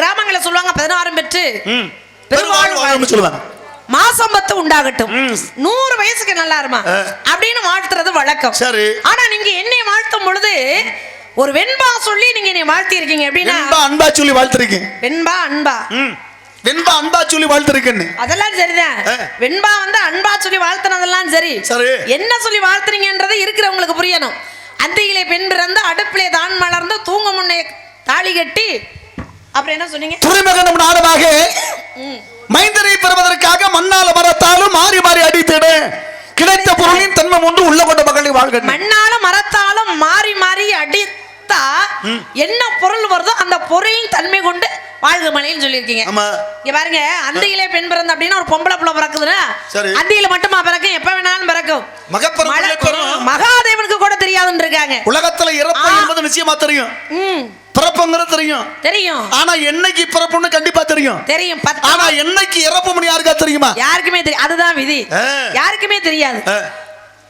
கிராமங்களில் சொல்லுவாங்க 16 பெற்று பெருவாழ்வு சொல்லுவாங்க. மாசம் 10 உண்டாகட்டும், 100 வயசுக்கு நல்லா இருமா அப்படின்னு வாழ்த்துறது வழக்கம். ஆனா நீங்க என்னை வாழ்த்தும் பொழுது ஒரு வெண்பா சொல்லி நீங்க என்னை வாழ்த்தி இருக்கீங்க. எப்படின்னா அன்பா சொல்லி வாழ்த்துறீங்க. வெண்பா அன்பா சொல்லி வாழ்த்துறீங்க. அதெல்லாம் சரிதான். வெண்பா அன்பா சொல்லி வாழ்த்துனதெல்லாம் சரி. என்ன சொல்லி வாழ்த்துறீங்கன்றது இருக்கிறவங்களுக்கு புரியணும். அந்தியிலே பெண் பிறந்து அடுப்பிலே தான் மலர்ந்து தூங்க முன்னே தாலி கட்டி அப்புறம் என்ன சொன்னீங்க? துறைமகன் நாடமாக மைந்தரை பெறுவதற்காக மண்ணால மரத்தாலும் மாறி மாறி அடித்திடு கிடைத்த பொருளின் தன்மை ஒன்று உள்ள கொண்ட மக்களை வாழ்க. மண்ணால மரத்தாலும் மாறி மாறி அடித்தா என்ன பொருள் வருதோ அந்த பொருளின் தன்மை கொண்டு வாழ்க மலைன்னு சொல்லியிருக்கீங்க. இங்க பாருங்க, அந்தியிலே பெண் பிறந்த அப்படின்னா ஒரு பொம்பளை புள்ள பிறக்குதுன்னா அந்தியில மட்டுமா பிறக்கும்? எப்ப வேணாலும் பிறக்கும். மகாதேவனுக்கு கூட தெரியாதுன்னு இருக்காங்க. உலகத்துல இறப்பு என்பது நிச்சயமா தெரியும், பிறப்புங்கிறது தெரியும். ஆனா என்னைக்கு பிறப்புன்னு கண்டிப்பா தெரியும். ஆனா என்னைக்கு இறப்பு யாருக்கா தெரியுமா? யாருக்குமே தெரியும். அதுதான் விதி. யாருக்குமே தெரியாது.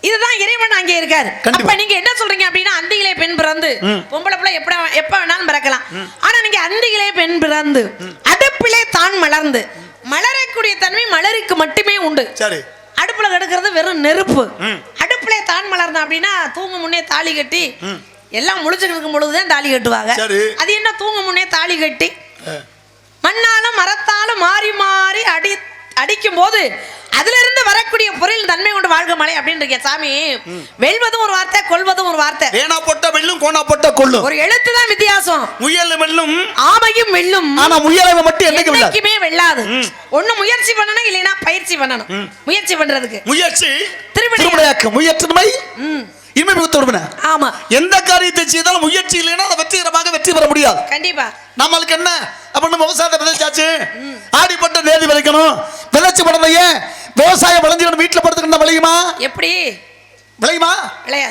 இதுதான் இறைவன் அங்கே இருக்காரு. அப்ப நீங்க என்ன சொல்றீங்க அப்படின்னா அந்தியிலே பெண் பிறந்து பொம்பளை பிள்ளை எப்ப வேணாலும் பிறக்கலாம். ஆனா நீங்க அந்தியிலே பெண் பிறந்து அடுப்பிலே தான் மலர்ந்து மலரக்கூடிய தன்மை மலருக்கு மட்டுமே உண்டு. அடுப்புல கிடக்கிறது வெறும் நெருப்பு. அடுப்பிலே தான் மலர்ந்த அப்படின்னா தூங்க முன்னே தாலி கட்டி எல்லாம் முழிச்சுட்டு இருக்கும் பொழுதுதான் தாலி கட்டுவாங்க. அது என்ன தூங்க முன்னே தாலி கட்டி மண்ணாலும் மரத்தாலும் மாறி மாறி அடிக்கும் போது அதுல இருந்து வரக்கூடிய பொருள் தன்மை கொண்டு வாழ்க மலை அப்படின்னு இருக்கேன். சாமி, வெல்வதும் ஒரு வார்த்தை, கொல்வதும் ஒரு வார்த்தை. வேணா போட்ட வெல்லும், கோணா போட்ட கொல்லும். ஒரு எழுத்து தான் வித்தியாசம். முயல் வெல்லும், ஆமையும் வெல்லும். ஆனா முயலை மட்டும் என்னைக்குமே வெல்லாது. ஒண்ணு முயற்சி பண்ணணும், இல்லைன்னா பயிற்சி பண்ணணும். முயற்சி பண்றதுக்கு முயற்சி திருவிளையாக்கு முயற்சிமை இன்மை மிகுத்தோடுன. ஆமா, எந்த காரியத்தை செய்தாலும் முயற்சி இல்லைன்னா அதை வெற்றிகரமாக வெற்றி பெற முடியாது. கண்டிப்பா. நம்மளுக்கு என்ன அப்படின்னு விவசாயத்தை விதைச்சாச்சு, ஆடிப்பட்ட நேதி விதைக்கணும். விதைச்சு படலையே விவசாயம் விளைஞ்சிக்கணும். வீட்டுல படுத்துக்கிட்டு விளையுமா? எப்படி விளையுமா?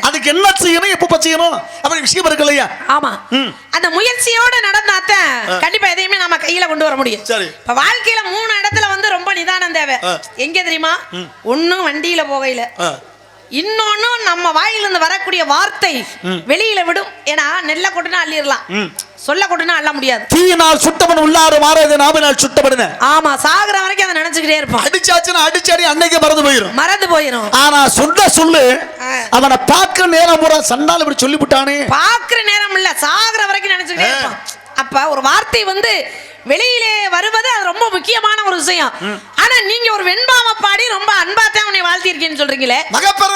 அதுக்கு என்ன செய்யணும், எப்ப செய்யணும் அப்படி விஷயம் இருக்கு இல்லையா? ஆமா, அந்த முயற்சியோட நடந்தாத்தான் கண்டிப்பா எதையுமே நாம கையில கொண்டு வர முடியும். இப்ப வாழ்க்கையில 3 இடத்துல ரொம்ப நிதானம் தேவை. எங்க தெரியுமா? ஒண்ணும் வண்டியில போகையில, இன்னொன்னு நம்ம வாயிலிருந்து வரக்கூடிய வார்த்தை வெளியில விடும். ஏன்னா நெல்ல கொட்டுனா அள்ளிடலாம், சொல்ல கொட்டுனா அள்ள முடியாது. தீயினால் சுட்டவன் உள்ளாறு மாறாது, நாவினால் சுட்டவன். ஆமா, சாகுற வரைக்கும் அதை நினைச்சுக்கிட்டே இருப்பான். அடிச்சாச்சுன்னா அடிச்சாடி அன்னைக்கு மறந்து போயிரும். ஆனா சொல்லு அவனை பார்க்கிற நேரம் பூரா சண்டால இப்படி சொல்லிவிட்டானே. பார்க்கிற நேரம் இல்ல, சாகுற வரைக்கும் நினைச்சுக்கிட்டே இருப்பான். அப்ப ஒரு வார்த்தை வெளியிலே வருவது அது ரொம்ப முக்கியமான ஒரு விஷயம். ஆனா நீங்க ஒரு வெண்பாவை பாடி ரொம்ப அன்பாத்தான் உன்னை வாழ்த்தி இருக்கேன்னு சொல்றீங்களே,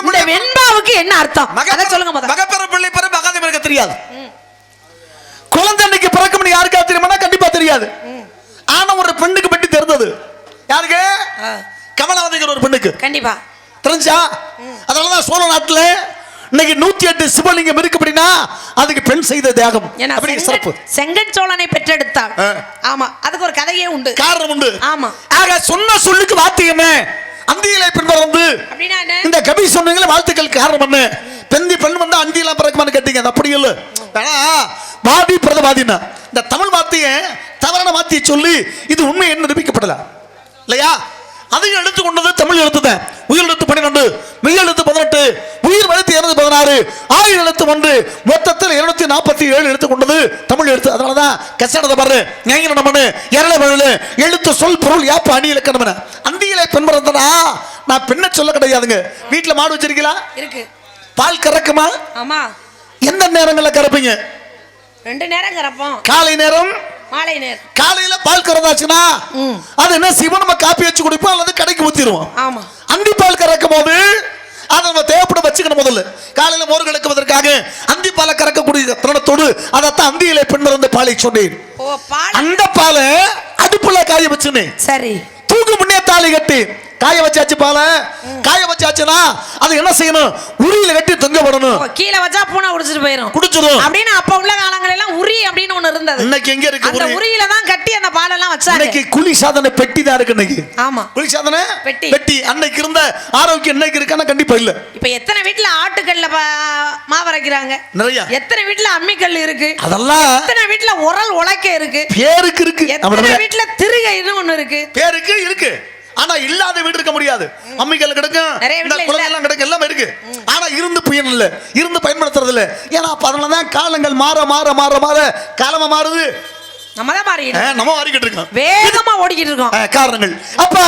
இந்த வெண்பாவுக்கு என்ன அர்த்தம் அத சொல்லுங்க. மகப்பெற பிள்ளை பெற மகாதேவனுக்கு தெரியாது. குழந்தைக்கு பிறக்கும் யாருக்கா தெரியுமா? கண்டிப்பா தெரியாது. ஆனா ஒரு பெண்ணுக்கு பற்றி தெரிந்தது. யாருக்கு? கமலாவதிங்கிற ஒரு பெண்ணுக்கு கண்டிப்பா தெரிஞ்சா. அதனாலதான் சோழ நாட்டுல இன்னைக்கு 108 சிவலிங்கம் இருக்கு. அப்படின்னா அதுக்கு பெண் செய்த தியாகம் அப்படி சிறப்பு. செங்கச்சோழனை பெற்றெடுத்தாள். ஆமா, அதுக்கு ஒரு கதையே உண்டு, காரணம் உண்டு. ஆமா, ஆக சொன்ன சொல்லுக்கு வார்த்தை என்ன? அந்தியிலே பெண் பிறந்து இந்த கவி சொன்னீங்களே வாழ்த்துக்கள் காரணம் என்ன? பெந்தி பெண் அந்தியெல்லாம் பிறக்குமான்னு கேட்டீங்க. அது அப்படி இல்ல. வாதி பிரதவாதினா இந்த தமிழ் வார்த்தையை தவறான வார்த்தையை சொல்லி இது உண்மை என்ன நிரூபிக்கப்படல இல்லையா? அதையும் எடுத்து கொண்டது தமிழ் எழுத்துதான். உயிர் எழுத்து 12, மெய் எழுத்து 18, உயிர் எழுத்து 216, ஆயுள் எழுத்து 1, மொத்தத்தில் 247 எழுத்து கொண்டது தமிழ் எழுத்து. அதனாலதான் கசடத்தை பாரு ஞாயிறு எழுத்து சொல் பொருள் யாப்ப அணி இலக்கணம். அந்தியிலே பெண் பிறந்தனா நான் பெண்ணை சொல்ல கிடையாதுங்க. வீட்டுல மாடு வச்சிருக்கீங்களா? இருக்கு. பால் கறக்குமா? ஆமா. எந்த நேரங்களில் கறப்பீங்க? 2 நேரம் கறப்போம். காலை நேரம், மாலை நேரம். காலையில பால் கறந்தாச்சுன்னா அது என்ன சிவன் நம்ம காப்பி வச்சு குடிப்போம் அல்லது கடைக்கு ஊத்திடுவோம். ஆமா. அந்தி பால் கறக்கும் போது அதை நம்ம தேவைப்பட வச்சுக்கணும். முதல்ல காலையில மோர் கலக்குவதற்காக அந்தி பாலை கறக்கக்கூடிய தருணத்தோடு அதைத்தான் அந்தியிலே பெண் பிறந்த பாலை சொன்னேன். அந்த பாலை அடுப்புல காய வச்சுனே. சரி. தூக்கு முன்னே தாலி கட்டி காய வச்சாச்சு. பால காய வச்சாச்சுன்னா அது என்ன செய்யணும்? உரியில கட்டி தொங்க போடணும். கீழே வச்சா பூனை குடிச்சிட்டு போயிடும், குடிச்சிடும் அப்படின்னு அப்ப உள்ள காலங்கள் எல்லாம் உரி அப்படின்னு ஒண்ணு இருந்தது. இன்னைக்கு எங்க இருக்கு? அந்த உரியில தான் கட்டி அந்த பாலெல்லாம் வச்சாங்க. இன்னைக்கு குழி சாதனை பெட்டி தான் இருக்கு இன்னைக்கு. ஆமா, குழி சாதனை பெட்டி. அன்னைக்கு இருந்த ஆரோக்கியம் இன்னைக்கு இருக்கானா? கண்டிப்பா இல்ல. இப்ப எத்தனை வீட்டுல ஆட்டுக்கல்ல மாவு அரைக்கிறாங்க, நிறைய. எத்தனை வீட்டுல அம்மிக்கல் இருக்கு, அதெல்லாம். எத்தனை வீட்டுல உரல் உலக்க இருக்கு, பேருக்கு இருக்கு. எத்தனை வீட்டுல திருகைன்னு ஒண்ணு இருக்கு, பேருக்கு இருக்கு. ஆனா இல்லாத வீடு இருக்க முடியாது. அம்மிகள் கிடக்கும், குழந்தைலாம் கிடக்கும், எல்லாமே இருக்கு. ஆனா இருந்து புயல் இல்ல, இருந்து பயன்படுத்துறது இல்ல. ஏன்னா அதனாலதான் காலங்கள் மாற மாற மாற மாற காலமா மாறுது. நம்ம தான் மாறிக்கிட்டு இருக்கோம், வேகமா ஓடிக்கிட்டு இருக்கோம். காரணங்கள் அப்ப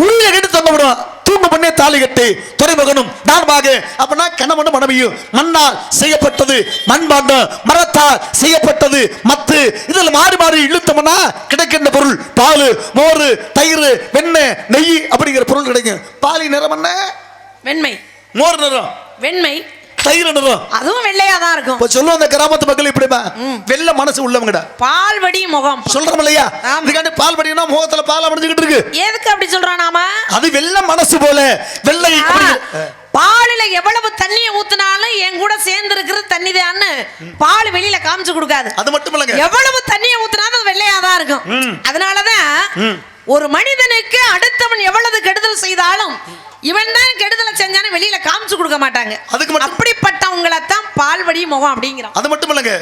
உள்ள கெட்டு தந்தவிடும். தூங்க பண்ணே தாலி கட்டி துறைமுகனும் நான்பாக அப்பனா கணவனும் மனைவியும் மண்ணால் செய்யப்பட்டது, மண்பாண்டம் மரத்தால் செய்யப்பட்டது, மத்து இதில் மாறி மாறி இழுத்தோம்னா கிடைக்கின்ற பொருள் பால், மோர், தயிர், வெண்ணெய், நெய் அப்படிங்கிற பொருள் கிடைக்கும். பாலி நிறம் என்ன? வெண்மை. மோர் நிறம் வெண்மை. தயிர் நிறம் அதுவும் வெள்ளையா தான் இருக்கும். இப்ப சொல்லுவோம் அந்த கிராமத்து மக்கள் இப்படிமா வெள்ள மனசு உள்ளவங்கடா. பால்வடி முகம் சொல்றோம் இல்லையா? இதுக்காண்டி பால்வடினா முகத்துல பால் அடிஞ்சுக்கிட்டு இருக்கு. எதுக்கு அப்படி சொல்றோம் நாம? அது வெள்ள மனசு போல வெள்ளை. பாலில எவ்வளவு தண்ணியை ஊத்தினாலும் என் கூட சேர்ந்து இருக்கிறது தண்ணி தான் பால் வெளியில காமிச்சு கொடுக்காது. அது மட்டும் இல்லங்க, எவ்வளவு தண்ணியை ஊத்தினாலும் அது வெள்ளையா தான் இருக்கும். அதனாலதான் ஒரு மனிதனுக்கு அடுத்தவன் எவ்வளவு கெடுதல் செய்தாலும் இவன் தான் கெடுதலை செஞ்சானு வெளியில காமிச்சு கொடுக்க மாட்டாங்க. அதுக்கு மட்டும் அப்படிப்பட்டவங்களை தான் பால்வடி முகம் அப்படிங்கிறான். அது மட்டும் இல்லங்க,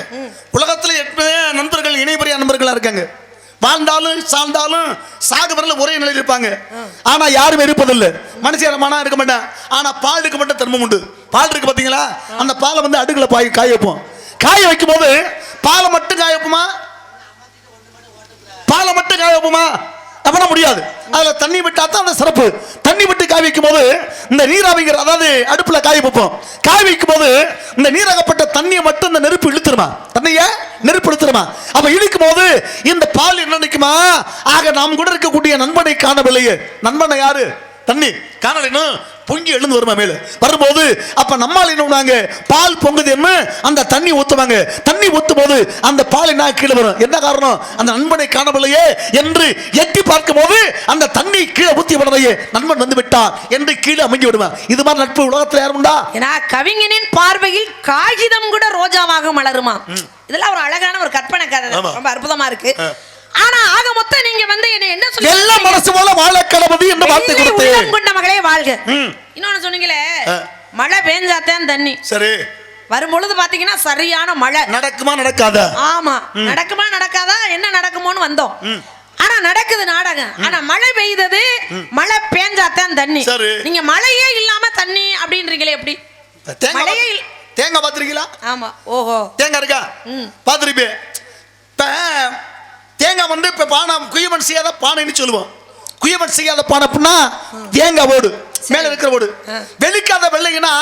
உலகத்துல எப்பவே நண்பர்கள் இணைபறியா நண்பர்களா இருக்காங்க. வாழ்ந்தாலும் சார்ந்தாலும் சாகு வரல ஒரே நிலையில் இருப்பாங்க. ஆனா யாரும் இருப்பதில்லை. மனுஷமான இருக்க மாட்டான். ஆனா பாலுக்கு மட்டும் தர்மம் உண்டு. பால் இருக்கு பாத்தீங்களா, அந்த பாலை வந்து அடுக்குல காய வைப்போம். காய வைக்கும் போது பாலை மட்டும் காய வைப்போமா? பாலை மட்டும் காய வைப்போமா? அப்பனா முடியாது. அதுல தண்ணி விட்டா தான் அந்த சிறப்பு. தண்ணி விட்டு காய வைக்கும் போது இந்த நீராவிங்கிற அதாவது அடுப்புல காய வைப்போம். காய வைக்கும் போது இந்த நீராகப்பட்ட தண்ணியை மட்டும் இந்த நெருப்பு இழுத்துருமா? தண்ணிய நெருப்பு இழுத்துருமா? அப்ப இழுக்கும் போது இந்த பால் என்ன நினைக்குமா? ஆக நாம் கூட இருக்கக்கூடிய நண்பனை காணவில்லையே. நண்பனை யாரு? தண்ணி காணலைன்னு பொங்கி எழுந்து வருமா மேல வரும்போது அப்ப நம்மால் என்ன பால் பொங்குது என்ன அந்த தண்ணி ஊத்துவாங்க. தண்ணி ஊத்தும் போது அந்த பால் என்ன கீழே வரும். என்ன காரணம்? அந்த நண்பனை காணவில்லையே என்று எட்டி பார்க்கும் போது அந்த தண்ணி கீழே ஊத்தி விடலையே, நண்பன் வந்து விட்டான் என்று கீழே அமைங்கி விடுவான். இது மாதிரி நட்பு உலகத்தில் யாரும் உண்டா? ஏன்னா கவிஞனின் பார்வையில் காகிதம் கூட ரோஜாவாக மலருமா. இதெல்லாம் ஒரு அழகான ஒரு கற்பனை கதை, ரொம்ப அற்புதமா இருக்கு. ஆனா ஆக மொத்தம் நீங்க வந்து என்ன சொல்றீங்க? எல்லா மனசு போல வாழ கடவுது என்று வார்த்தை கொடுத்தே உள்ளம் கொண்ட மகளே வாழ்க. இன்னொன்னு சொன்னீங்களே, மழை பெஞ்சாதான் தண்ணி. சரி, வரும்பொழுது பாத்தீங்கன்னா சரியான மழை. நடக்குமா நடக்காதா? ஆமா, நடக்குமா நடக்காதா, என்ன நடக்குமோன்னு வந்தோம். ஆனா நடக்குது நாடகம். ஆனா மழை பெய்தது, மழை பெஞ்சாதான் தண்ணி. நீங்க மழையே இல்லாம தண்ணி அப்படின்றீங்களே எப்படி? மழையே தேங்காய் பாத்துருக்கீங்களா? ஆமா. ஓஹோ, தேங்காய் இருக்கா? பாத்துருப்பே. தேங்காய் வந்து இப்ப பானை குயவன் செய்யாத பானைன்னு சொல்லுவோம். குயவன் செய்யாத பானை அப்படின்னா தேங்காய் ஓடு மேல இருக்கிற ஓடு. வெளிக்காத வெள்ளைங்கன்னா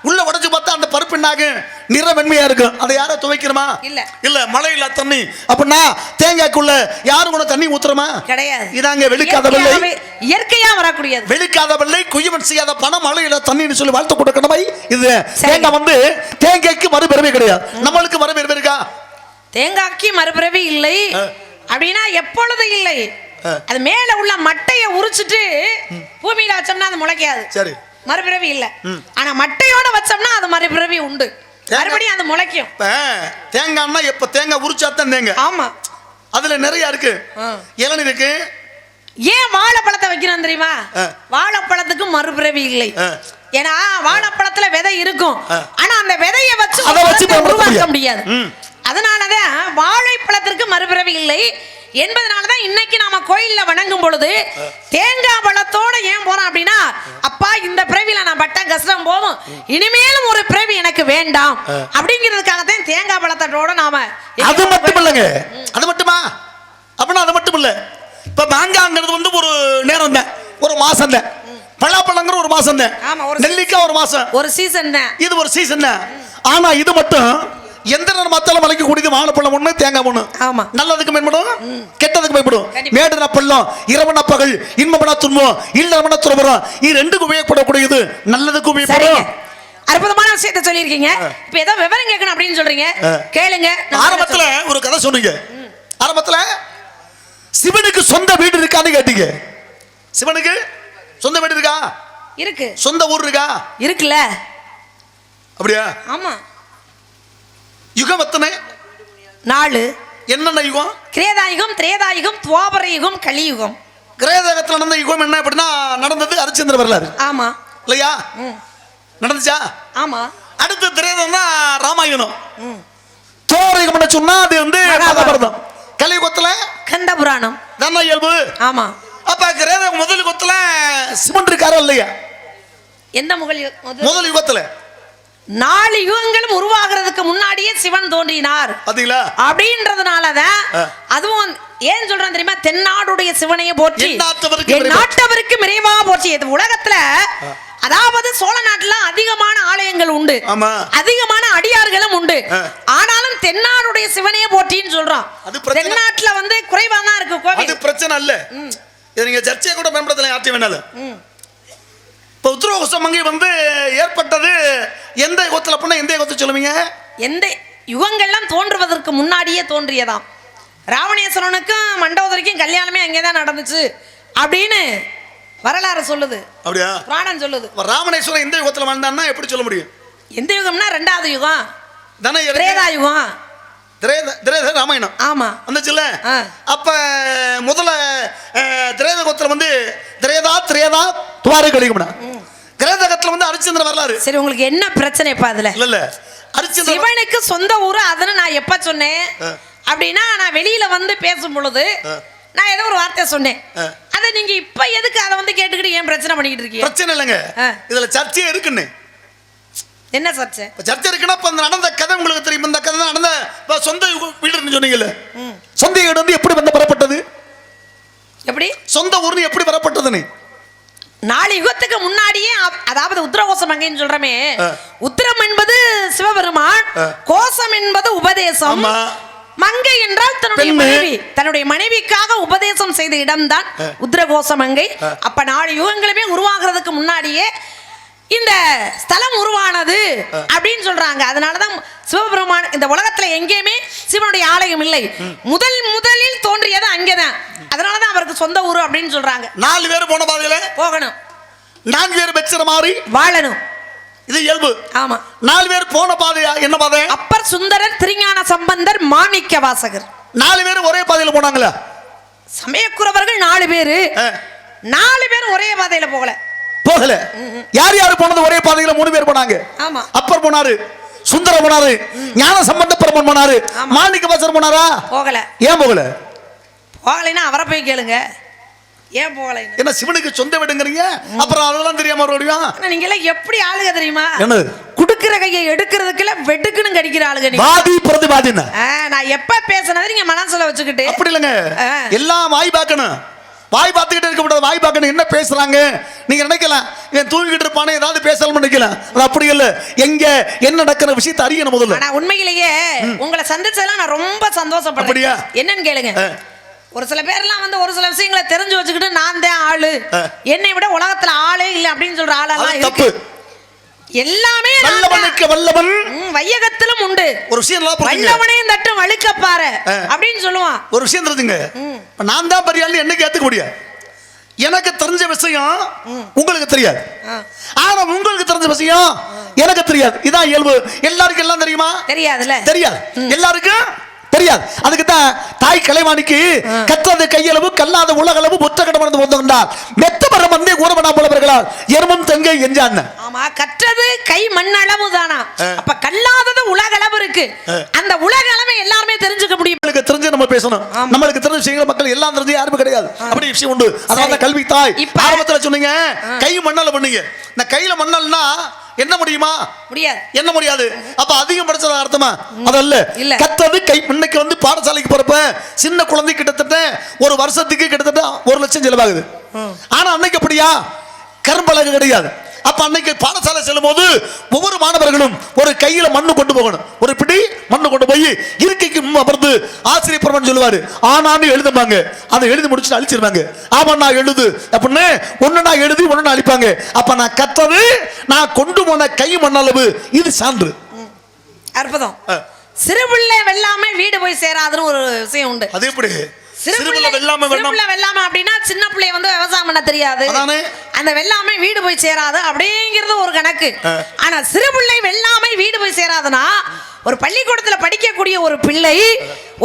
உள்ள உடைச்சு பார்த்தா அந்த பருப்பு என்னாகு நிற வெண்மையா இருக்கும். அதை யாரும் துவைக்கிறோமா? இல்ல இல்ல. மழை இல்ல தண்ணி அப்படின்னா தேங்காய்க்குள்ள யாரும் கூட தண்ணி ஊத்துறோமா? கிடையாது. இதாங்க வெளிக்காத வெள்ளை, இயற்கையா வரக்கூடியது. வெளிக்காத வெள்ளை குயவன் செய்யாத பணம் மழை இல்ல தண்ணின்னு சொல்லி வாழ்த்து கொடுக்கணுமா? இது தேங்காய் வந்து தேங்காய்க்கு மறுபிறவி கிடையாது. நம்மளுக்கு மறுபிறவி இருக்கா? தேங்காய்க்கு மறுபிறவி இல்லை அப்படின்னா எப்பொழுது இல்லை. அது மேல உள்ள மட்டையை உரிச்சிட்டு பூமியில வச்சோம்னா அது முளைக்காது. சரி, மறுபிறவி இல்ல. ஆனா மட்டையோட வச்சோம்னா அது மறுபிறவி உண்டு, மறுபடியும் அது முளைக்கும். தேங்காய்னா எப்ப தேங்காய் உரிச்சாதான் தேங்காய். ஆமா, அதுல நிறைய இருக்கு. இளநீர் இருக்கு. ஏன் வாழைப்பழத்தை வைக்கிறோம் தெரியுமா? வாழைப்பழத்துக்கு மறுபிறவி இல்லை. ஏன்னா வாழைப்பழத்துல விதை இருக்கும், ஆனா அந்த விதையை வச்சு உருவாக்க முடியாது. அதனாலதான் வாழைப்பழத்திற்கு மறுபிறவி இல்லை என்பதனாலதான் இன்னைக்கு நாம கோயில்ல வணங்கும் பொழுது தேங்காய் பழத்தோட ஏன் போறோம் அப்படின்னா, அப்பா இந்த பிறவில நான் பட்ட கஷ்டம் போதும், இனிமேலும் ஒரு பிறவி எனக்கு வேண்டாம் அப்படிங்கிறதுக்காகத்தான் தேங்காய் பழத்தோட நாம. அது மட்டும் இல்லைங்க, அது மட்டுமா அப்படின்னா அது மட்டும் இல்ல. இப்ப மாங்காங்கிறது வந்து ஒரு நேரம் தான், ஒரு மாசம் தான். பலாப்பழங்கிற ஒரு மாசம் தான். நெல்லிக்காய் ஒரு மாசம், ஒரு சீசன் தான். இது ஒரு சீசன் தான். ஆனா இது மட்டும் எந்த நேரம் மத்தாலும் மலைக்கு கூடியது வாழைப்பழம் ஒண்ணு தேங்காய் ஒண்ணு. ஆமா, நல்லதுக்கு மேம்படும், கெட்டதுக்கு மேம்படும். மேடுன பள்ளம், இரவன பகல், இன்பமன துன்பம், இல்லமன துன்பம், இது ரெண்டுக்கும் உபயோகப்படக்கூடியது, நல்லதுக்கு உபயோகப்படும். அற்புதமான விஷயத்தை சொல்லியிருக்கீங்க. இப்ப ஏதோ விவரம் கேட்கணும் அப்படின்னு சொல்றீங்க, கேளுங்க. ஆரம்பத்துல ஒரு கதை சொன்னீங்க. ஆரம்பத்துல சிவனுக்கு சொந்த வீடு இருக்கான்னு கேட்டீங்க. சிவனுக்கு சொந்த வீடு இருக்கா? இருக்கு. சொந்த ஊர் இருக்கா? இருக்குல்ல. அப்படியா? ஆமா. யுகம் எத்தனை? 4. என்னென்ன யுகம்? கிரேதாயுகம், திரேதாயுகம், துவாபர யுகம், கலியுகம். கிரேதாயுகத்தில் நடந்த யுகம் என்ன அப்படின்னா நடந்தது ஹரிச்சந்திர வரலாறு. ஆமா இல்லையா? நடந்துச்சா? ஆமா. அடுத்து திரேதம்னா ராமாயணம். துவாபரயுகம் சொன்னா அது வந்து மகாபாரதம். கலியுகத்துல கந்த புராணம் தான இயல்பு. ஆமா. அப்ப கிரேத முதல் யுகத்துல சிவன் இருக்காரோ இல்லையா? எந்த முதல் யுகத்துல 4 யுகங்களும் உருவாகிறதுக்கு முன்னாடியே சிவன் தோன்றினார் பாத்தீங்களா அப்படின்றதுனாலதான் அதுவும் ஏன் சொல்றேன் தெரியுமா? தென்னாடுடைய சிவனையை போற்றி எந்நாட்டவருக்கு நாட்டவருக்கு நிறைவா போற்றி. உலகத்துல அதாவது சோழ நாட்டுல அதிகமான ஆலயங்கள் உண்டு, அதிகமான அடியார்களும் உண்டு. ஆனாலும் தென்னாடுடைய சிவனையே போற்றின்னு சொல்றோம். தென்னாட்டுல வந்து குறைவா தான் இருக்கு கோவில். அது பிரச்சனை இல்ல. நீங்க சர்ச்சையை கூட மேம்படுத்தலாம் யார்ட்டி வேணாலும். இப்போ உத்திரகோசம் அங்கே வந்து ஏற்பட்டது எந்த யுகத்தில் அப்படின்னா எந்த யுகத்தை சொல்லுவீங்க? எந்த யுகங்கள்லாம் தோன்றுவதற்கு முன்னாடியே தோன்றியதாம். ராவணேஸ்வரனுக்கும் மண்டோதரிக்கும் கல்யாணமே அங்கேதான் நடந்துச்சு அப்படின்னு வரலாறு சொல்லுது. அப்படியா? புராணம் சொல்லுது. ராவணேஸ்வரன் எந்த யுகத்தில் வாழ்ந்தான்னா எப்படி சொல்ல முடியும்? எந்த யுகம்னா 2வது யுகம், தானே திரேதா யுகம். திரேத ராமாயணம் ஆமா வந்துச்சுல்ல. அப்ப முதல்ல திரேத கோத்திரம் வந்து திரேதா துவாரை கழிக்கும்னா கிரேதகத்துல வந்து ஹரிச்சந்திரன் வரலாறு. சரி, உங்களுக்கு என்ன பிரச்சனை இப்ப அதுல? இல்ல ஹரிச்சந்திரன் சிவனுக்கு சொந்த ஊரு அதுன்னு நான் எப்ப சொன்னேன் அப்படின்னா, நான் வெளியில வந்து பேசும் பொழுது நான் ஏதோ ஒரு வார்த்தை சொன்னேன். அதை நீங்க இப்ப எதுக்கு அதை வந்து கேட்டுக்கிட்டு ஏன் பிரச்சனை பண்ணிக்கிட்டு இருக்கீங்க? பிரச்சனை இல்லைங்க, இதுல சர்ச்சையே இருக்குன்னு. என்ன சர்ச்சை? சர்ச்சை இருக்குன்னா இப்ப நடந்த கதை உங்களுக்கு தெரியும். இந்த கதை நடந்த சொந்த வீடுன்னு சொன்னீங்கல்ல, சொந்த வீடு வந்து எப்படி வந்து பெறப்பட்டது? எப்படி சொந்த ஊர்னு எப்படி பெறப்பட்டதுன்னு 4 யுகத்துக்கு முன்னாடியே, அதாவது உத்தரகோசம் மங்கைன்னு சொல்றமே, உத்திரம் என்பது சிவபெருமான், கோசம் என்பது உபதேசம். மங்கை என்றால் தன்னுடைய மனைவிக்காக உபதேசம் செய்த இடம்தான் உத்திரகோச மங்கை. அப்ப 4 யுகங்களுமே உருவாகிறதுக்கு முன்னாடியே இந்த ஸ்தலம் உருவானது அப்படின்னு சொல்றாங்க. அதனாலதான் சிவபெருமான் இந்த உலகத்துல எங்கேயுமே சிவனுடைய ஆலயம் இல்லை. முதலில் தோன்றியது அங்கேதான். அதனாலதான் அவருக்கு சொந்த ஊரு அப்படின்னு சொல்றாங்க. 4 பேர் போன பாதையில போகணும், 4 பேர் பெற்ற மாதிரி வாழணும், இது இயல்பு. ஆமா, 4 பேர் போன பாதையா என்ன பாதை? அப்பர் சுந்தரர், திருஞான சம்பந்தர், மாணிக்க வாசகர் 4 பேர் ஒரே பாதையில போனாங்களா? சமயக்குறவர்கள் 4 பேரு, 4 பேர் ஒரே பாதையில போகல. யார் யார் போனது ஒரே பாதையில? 3 பேர் போனாங்க. ஆமா, அப்பர் போனாரு, சுந்தர போனாரு, ஞான சம்பந்த பெருமான் போனாரு, மாணிக்க வாசகர் போனாரா? போகல. ஏன் போகலைன்னா அவரை போய் கேளுங்க. ஏன் போகலை? என்ன சிவனுக்கு சொந்த வீடுங்கறீங்க, அப்புறம் அதெல்லாம் தெரியாம வருவீங்க? நீங்க எல்லாம் எப்படி ஆளுக தெரியுமா? என்ன குடுக்குற கையை எடுக்கிறதுக்குள்ள வெட்டுக்குன்னு கடிக்கிற ஆளுக நீங்க. வாதி பிரதிவாதினா நான் எப்ப பேசினது நீங்க மனசுல வச்சுக்கிட்டு அப்படி இல்லங்க, எல்லாம் வாய் பார்க்கணும். வாய் பார்த்துக்கிட்டு இருக்க கூடாது, வாய் பார்க்கணும். என்ன பேசுறாங்க நீங்க நினைக்கலாம், இவன் தூங்கிட்டு இருப்பானே ஏதாவது பேசலாம் நினைக்கலாம். அது அப்படி இல்ல, எங்க என்ன நடக்கிற விஷயத்தை அறியணும் முதல்ல. ஆனா உண்மையிலேயே உங்களை சந்திச்சதெல்லாம் நான் ரொம்ப சந்தோஷப்படுறேன். அப்படியா? என்னன்னு கேளுங்க. ஒரு சில பேர்லாம் வந்து ஒரு சில விஷயங்களை தெரிஞ்சு வச்சுக்கிட்டு நான் தான் ஆளு, என்னை விட உலகத்துல ஆளே இல்லை அப்படின்னு சொல்ற ஆளெல்லாம் இருக்கு. எல்லாமே வல்லவனுக்கு வல்லவன் வையகத்திலும் உண்டு. ஒரு விஷயம் வல்லவனையும் தட்டு வழுக்கப்பாரு அப்படின்னு சொல்லுவான். ஒரு விஷயம் தெரிஞ்சுங்க, நான் தான் பெரிய ஆளு என்னைக்கு ஏத்துக்க முடியாது. எனக்கு தெரிஞ்ச விஷயம் உங்களுக்கு தெரியாது, ஆனா உங்களுக்கு தெரிஞ்ச விஷயம் எனக்கு தெரியாது. இதான் இயல்பு. எல்லாருக்கும் எல்லாம் தெரியுமா? தெரியாதுல்ல. தெரியாது, எல்லாருக்கும் தெரியாது. அதுக்கு தான் தாய் கலைவாணிக்கு கற்றது கையளவு கல்லாத உலகளவு புத்தகடம் வந்தார் மெத்த மரம் வந்தே ஊரவனா போலவர்களால் எருமம் தங்கை எஞ்சான். ஆமா, கற்றது கை மண்ணளவு தானா. அப்ப கல்லாதது உலகளவு இருக்கு. அந்த உலகளவை எல்லாருமே தெரிஞ்சுக்க முடியும். நமக்கு தெரிஞ்சு நம்ம பேசணும். நமக்கு தெரிஞ்ச விஷயங்கள் மக்கள் எல்லாம் தெரிஞ்சு யாருமே கிடையாது. அப்படி விஷயம் உண்டு. அதாவது கல்வி தாய் ஆரம்பத்துல சொன்னீங்க கை மண்ணால பண்ணீங்க. இந்த கையில மண்ணல்னா என்ன முடியுமா? முடியாது. என்ன முடியாது? அப்ப அதிகம் படிச்சதா அர்த்தமா? அதல்ல. கற்றது கை. இன்னைக்கு வந்து பாடசாலைக்கு போறப்ப சின்ன குழந்தை கிட்டத்தட்ட ஒரு வருஷத்துக்கு கிட்டத்தட்ட 1 லட்சம் செலவாகுது. ஆனா அன்னைக்கு அப்படியா? கரும்பலகு கிடையாது. அப்ப அன்னைக்கு பாடசாலை செல்லும் போது ஒவ்வொரு மாணவர்களும் ஒரு கையில மண்ணு கொண்டு போகணும். ஒரு பிடி மண்ணு கொண்டு போய் இருக்கைக்கு அமர்ந்து ஆசிரியர் பெருமான் சொல்லுவாரு ஆனான்னு எழுதுவாங்க. அதை எழுதி முடிச்சுட்டு அழிச்சிருவாங்க. ஆமா நான் எழுது அப்படின்னு ஒன்னு நான் எழுதி ஒன்னு அழிப்பாங்க. அப்ப நான் கற்றது நான் கொண்டு போன கை மண்ணளவு இது சான்று. அற்புதம். சிறுபிள்ளை வெள்ளாமை வீடு போய் சேராதுன்னு ஒரு விஷயம் உண்டு. அது எப்படி? சிறுபிள்ளை வெள்ளாமை அப்படின்னா சின்ன பிள்ளை வந்து விவசாயம் பண்ண தெரியாது, அந்த வெள்ளாமை வீடு போய் சேராது அப்படிங்கிறது ஒரு கணக்கு. ஆனா சிறுபிள்ளை வெள்ளாமை வீடு போய் சேராதுன்னா ஒரு பள்ளிக்கூடத்துல படிக்கக்கூடிய ஒரு பிள்ளை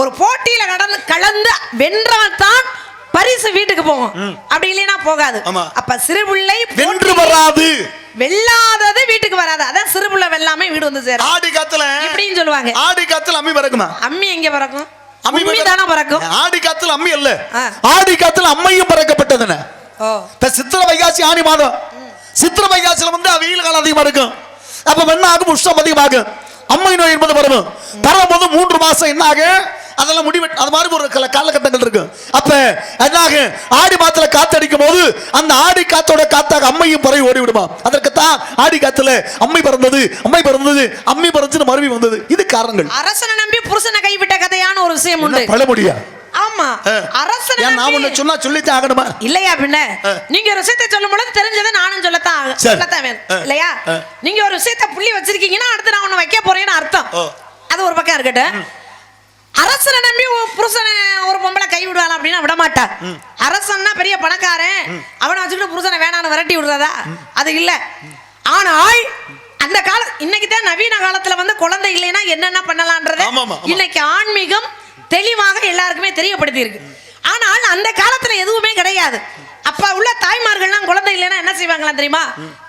ஒரு போட்டியில கலந்து வென்றால்தான் பரிசு வீட்டுக்கு போகும், அப்படி இல்லைன்னா போகாது. அப்ப சிறுபிள்ளை வென்று வராது, வெல்லாதது வீட்டுக்கு வராது. அதான் சிறுபிள்ளை வெள்ளாமை வீடு வந்து சேரும். ஆடி காத்துல இப்படின்னு சொல்லுவாங்க. ஆடி காத்துல அம்மி பறக்குமா? அம்மி எங்க பறக்கும்? அம்மி தான பறக்கும். ஆடி காத்துல அம்மி இல்ல, ஆடி காத்துல அம்மையும் பறக்கப்பட்டதுன. சித்திர வைகாசி ஆனி மாதம், சித்திர வைகாசில வந்து வெயில் காலம் அதிகமா இருக்கும். அப்ப என்ன ஆகும்? உஷ்ணம் அதிகமாகும், அம்மை நோய் என்பது வரும். பரவும்போது 3 மாசம் என்ன ஆகும்? அதெல்லாம் முடிவெட் அது மாதிரி ஒரு காலகட்டங்கள் இருக்கு. அப்ப என்னாக ஆடி மாதத்துல காத்தடிக்கும் போது அந்த ஆடி காத்தோட காத்தாக அம்மையும் பறவை ஓடி விடுமா. அதற்குத்தான் ஆடி காத்துல அம்மை பறந்தது, அம்மி பறந்துன்னு மறுவி வந்தது. இது காரணங்கள். அரசனை நம்பி புருஷனை கைவிட்ட கதையான ஒரு விஷயம் உண்டு. பழமொழியா? ஆமா. அரசனை நான் ஒண்ணு சொன்னா சொல்லித்தான் ஆகணுமா இல்லையா? பின்ன நீங்க ஒரு விஷயத்தை சொல்லும் பொழுது தெரிஞ்சதை நானும் சொல்லத்தான் வேணும் இல்லையா? நீங்க ஒரு விஷயத்தை புள்ளி வச்சிருக்கீங்கன்னா அடுத்து நான் ஒண்ணு வைக்க போறேன்னு அர்த்தம். அது ஒரு பக்கம் இருக்கட்டும். அரசனை நம்பி புருஷனை ஒரு பொம்பளை கை விடுவாளா அப்படின்னா விட மாட்டா. அரசன்னா பெரிய பணக்காரன், அவனை வச்சுக்கிட்டு புருஷனை வேணான்னு விரட்டி விடுறதா? அது இல்ல. ஆனால் அந்த கால இன்னைக்கு தான் நவீன காலத்துல வந்து குழந்தை இல்லைன்னா என்னென்ன பண்ணலாம்ன்றது இன்னைக்கு ஆன்மீகம் தெளிவாக எல்லாருக்குமே தெரியப்படுத்தி இருக்கு. ஆனால் அந்த காலத்துல எதுவுமே கிடையாது. அப்ப உள்ள தாய்மார்கள்லாம் குழந்தை இல்லைன்னா என்ன செய்வாங்களா தெரியுமா?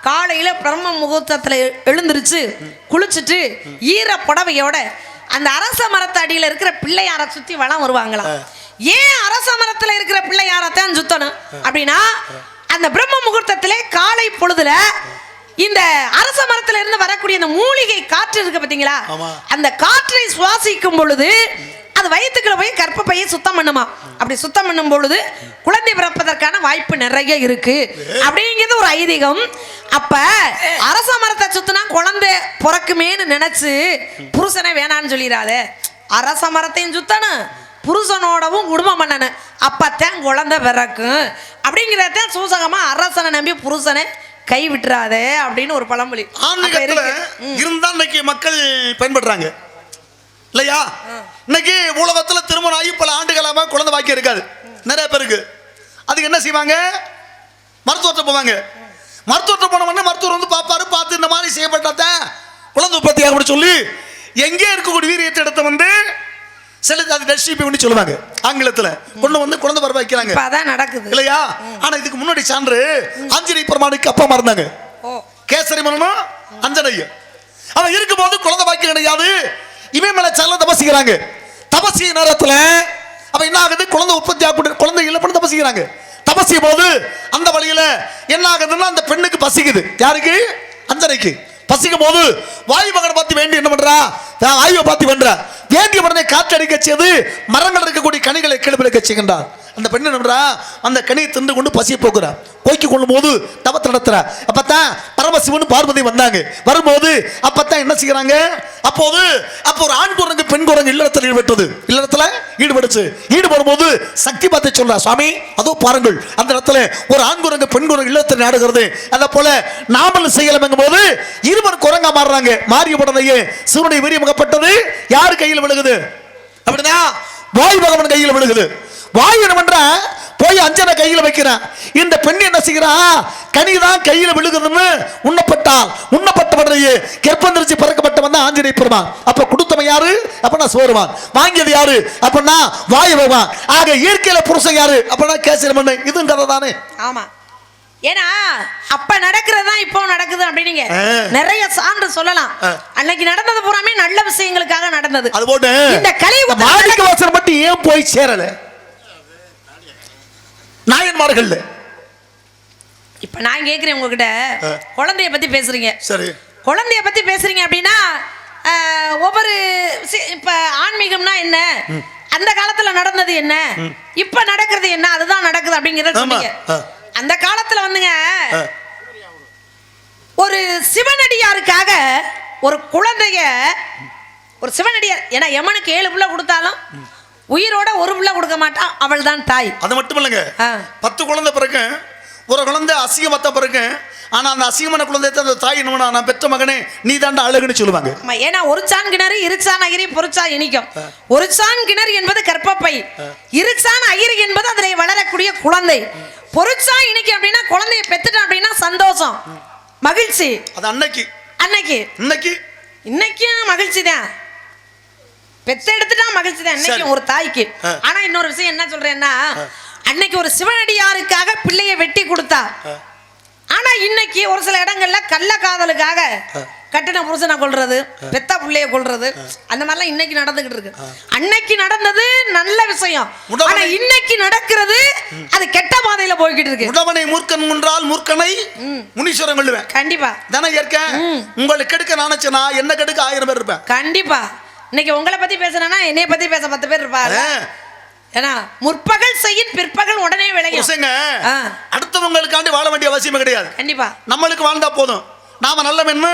காலையில பிரம்ம முகூர்த்தத்துல எழுந்திருச்சு குளிச்சுட்டு ஈர புடவையோட அந்த அரச மரத்து அடியில இருக்கிற பிள்ளையார சுத்தி வளம் வருவாங்களாம். ஏன் அரச மரத்துல இருக்கிற பிள்ளையாரத்தான் சுத்தணும் அப்படின்னா, அந்த பிரம்ம முகூர்த்தத்திலே காலை பொழுதுல இந்த அரச மரத்துல இருந்து வரக்கூடிய அந்த மூலிகை காற்று இருக்கு பாத்தீங்களா, அந்த காற்றை சுவாசிக்கும் பொழுது அது வயிற்றுக்குள்ள போய் கர்ப்பப்பையை சுத்தம் பண்ணுமா. அப்படி சுத்தம் பண்ணும் பொழுது குழந்தை பிறப்பதற்கான வாய்ப்பு நிறைய இருக்கு அப்படிங்கிறது ஒரு ஐதீகம். அப்ப அரச மரத்தை சுத்தினா குழந்தை பிறக்குமேன்னு நினைச்சு புருஷனை வேணான்னு சொல்லிடாத. அரச மரத்தையும் சுத்தணும், புருஷனோடவும் குடும்பம் பண்ணணும், அப்பத்தான் குழந்தை பிறக்கும் அப்படிங்கிறத சூசகமா அரசனை நம்பி புருஷனை கை விட்டுறாதே அப்படின்னு ஒரு பழமொழி இருந்தா இன்னைக்கு மக்கள் பயன்படுறாங்க இல்லையா? இன்னைக்கு உலகத்துல திருமணம் ஆகி பல ஆண்டுகளாக குழந்தை பாக்கியம் இருக்காது நிறைய பேருக்கு. அதுக்கு என்ன செய்வாங்க? மருத்துவத்தை போவாங்க. மருத்துவத்தை போனவொடனே மருத்துவர் வந்து பார்ப்பாரு. பார்த்து இந்த மாதிரி செய்யப்பட்டாத குழந்தை உற்பத்தி ஆகும் சொல்லி எங்கே இருக்கக்கூடிய வீரியத்தை எடுத்து வந்து சொல்லுவாங்க ஆங்கிலத்துல கொண்டு வந்து குழந்தை பிறப்பு வைக்கிறாங்க. அதான் நடக்குது இல்லையா? ஆனா இதுக்கு முன்னாடி சான்று ஆஞ்சநேய பெருமானுக்கு அப்பா இருந்தாங்க. கேசரி மன்னனும் அஞ்சனையும் அவன் இருக்கும் போது குழந்தை பாக்கியம் கிடையாது. இவன் மேல சல்ல தபசிக்கிறாங்க. தபசிய நேரத்துல அப்ப என்ன ஆகுது? குழந்தை உற்பத்தி ஆக குழந்தை இல்லை பண்ண தபசிக்கிறாங்க. தபசிய போது அந்த வழியில என்ன ஆகுதுன்னா அந்த பெண்ணுக்கு பசிக்குது. யாருக்கு? அஞ்சனைக்கு பசிக்கும் போது வாயு மகனை பார்த்து வேண்டி என்ன பண்றா? வாயுவை பார்த்து பண்ற வேண்டிய உடனே காற்றடிக்க செய்து மரங்கள் இருக்கக்கூடிய கனிகளை கீழ்பிடிக்க செய்கின்றார். அந்த பெண் என்ன பண்றா? அந்த கனியை தின்று கொண்டு பசியை போக்குறா. போய்க்கு கொள்ளும் போது தவத்தை நடத்துற. அப்பதான் பரமசிவன் பார்வதி வந்தாங்க. வரும்போது அப்பதான் என்ன செய்யறாங்க? அப்போ ஒரு ஆண் குரங்கு பெண் குரங்கு இல்லறத்தில் ஈடுபடுச்சு. ஈடுபடும் போது சக்தி பார்த்து சொல்றா, சுவாமி அதோ பாருங்கள் அந்த இடத்துல ஒரு ஆண் குரங்கு பெண் குரங்கு இல்லறத்தில் நாடுகிறது. அத போல நாமளும் செய்யலாம் போது இருவர் குரங்கா மாறுறாங்க. மாறிய உடனேயே சிவனுடைய வீரியமாகப்பட்டது யாரு கையில் விழுகுது அப்படின்னா வாயு பகவான் கையில் விழுகுது. வாயு என்ன பண்ற? போய் அஞ்சனை கையில் வைக்கிறான். இந்த பெண் என்ன செய்கிறா? கனிதான் கையில் விழுகுதுன்னு உண்ணப்பட்டவரையே கெற்பந்திரிச்சு பிறக்கப்பட்டவன் தான் ஆஞ்சநேய பெருமான். அப்ப கொடுத்தவன் யாரு? அப்பனா சோறுவான். வாங்கியது யாரு? அப்பனா வாயு பகவான். ஆக இயற்கையில புருஷன் யாரு? அப்பனா கேசரி மன்னன். இதுவும் கதை தானே. ஆமா. ஏன்னா அப்ப நடக்கிறதா இப்போ நடக்குது அப்படின்னு நிறைய சான்று சொல்லலாம். அன்னைக்கு நடந்தது பூராமே நல்ல விஷயங்களுக்காக நடந்தது. அது போட்டு இந்த கலியுக மாணிக்க வாசகர் மட்டும் ஏன் போய் சேரல? நாயன்மார்கள். இப்ப நான் கேக்குறேன் உங்ககிட்ட, குழந்தைய பத்தி பேசுறீங்க. சரி, குழந்தைய பத்தி பேசுறீங்க அப்படின்னா ஒவ்வொரு இப்ப ஆன்மீகம்னா என்ன, அந்த காலத்துல நடந்தது என்ன, இப்ப நடக்கிறது என்ன, அதுதான் நடக்குது அப்படிங்கறத சொன்னீங்க. அந்த காலத்துல வந்துங்க ஒரு சிவனடியாருக்காக ஒரு குழந்தைய, ஒரு சிவனடியார், ஏன்னா யமனுக்கு 7 பிள்ளை கொடுத்தாலும் உயிரோட ஒரு பிள்ளை கொடுக்க மாட்டான், அவள் தான் தாய். அது மட்டும் இல்லைங்க, 10 குழந்தை பிறகு ஒரு குழந்தை அசிங்கமத்த பிறகு, ஆனா அந்த அசிங்கமான குழந்தைய அந்த தாய் என்ன, நான் பெற்ற மகனே நீ தாண்டா அழகுன்னு சொல்லுவாங்க. ஏன்னா ஒரு சான் கிணறு இருச்சான் அகிரி பொறிச்சா இனிக்கும். ஒரு சான் கிணறு என்பது கற்பப்பை, இருச்சான் அகிரி என்பது அதில் வளரக்கூடிய குழந்தை. பொறிச்சா இனிக்கும் அப்படின்னா குழந்தைய பெத்துட்டான் அப்படின்னா சந்தோஷம், மகிழ்ச்சி. அது அன்னைக்கு இன்னைக்கும் மகிழ்ச்சி தான், பெத்த எடுத்துட்டா மகிழ்ச்சி தான் இன்னைக்கும் ஒரு தாய்க்கு. ஆனா இன்னொரு விஷயம் என்ன சொல்றேன்னா, அன்னைக்கு ஒரு சிவனடியாருக்காக பிள்ளைய வெட்டி கொடுத்தா, ஆனா இன்னைக்கு ஒரு சில இடங்கள்ல கள்ள காதலுக்காக கட்டின புருஷனை கொல்றது, பெத்த புள்ளைய கொல்றது, அந்த மாதிரிலாம் இன்னைக்கு நடந்துகிட்டு இருக்கு. அன்னைக்கு நடந்தது நல்ல விஷயம், ஆனா இன்னைக்கு நடக்கிறது அது கெட்ட பாதையில போய்கிட்டு இருக்கு. உடவனை மூர்க்கன் முன்றால் மூர்க்கனை முனீஸ்வரன் கொள்ளுவேன். கண்டிப்பா தானே இருக்கேன். உங்களுக்கு கெடுக்க நினைச்சனா என்ன கெடுக்க 1000 பேர் இருப்பேன். கண்டிப்பா இன்னைக்கு உங்களை பத்தி பேசுறேன்னா என்னைய பத்தி பேச 10 பேர் இருப்பாங்க. ஏன்னா முற்பகல் செய்யின் பிற்பகல் உடனே விளையும். அடுத்தவங்களுக்காண்டி வாழ வேண்டிய அவசியம் கிடையாது. கண்டிப்பா நம்மளுக்கு வாழ்ந்தா போதும். நாம நல்ல மென்மை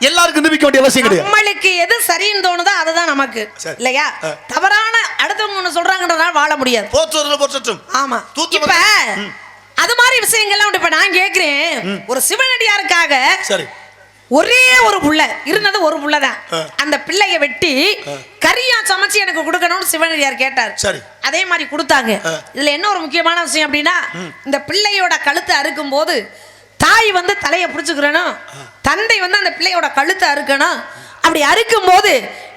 எல்லாருக்கும் நிரூபிக்க வேண்டிய அவசியம் கிடையாது. நம்மளுக்கு எது சரின்னு தோணுதோ அதுதான் நமக்கு இல்லையா. தவறான அடுத்தவங்க ஒண்ணு சொல்றாங்கன்றதால வாழ முடியாது. போற்றட்டும். ஆமா. இப்ப அது மாதிரி விஷயங்கள்லாம் உண்டு. இப்ப நான் கேக்குறேன், ஒரு சிவனடியாருக்காக சரி ஒரே ஒரு புள்ள இருந்தது, ஒரு புள்ளதான். அந்த பிள்ளைய வெட்டி கறியா சமைச்சு எனக்கு கொடுக்கணும்னு சிவனடியார் கேட்டார். சரி அதே மாதிரி கொடுத்தாங்க. இதுல என்ன ஒரு முக்கியமான விஷயம் அப்படின்னா, இந்த பிள்ளையோட கழுத்தை அறுக்கும் போது தாய் வந்து தலையை பிடிச்சுக்கிறணும், தந்தை வந்து அந்த பிள்ளையோட கழுத்தை அறுக்கணும். அப்படி அறுக்கும் போது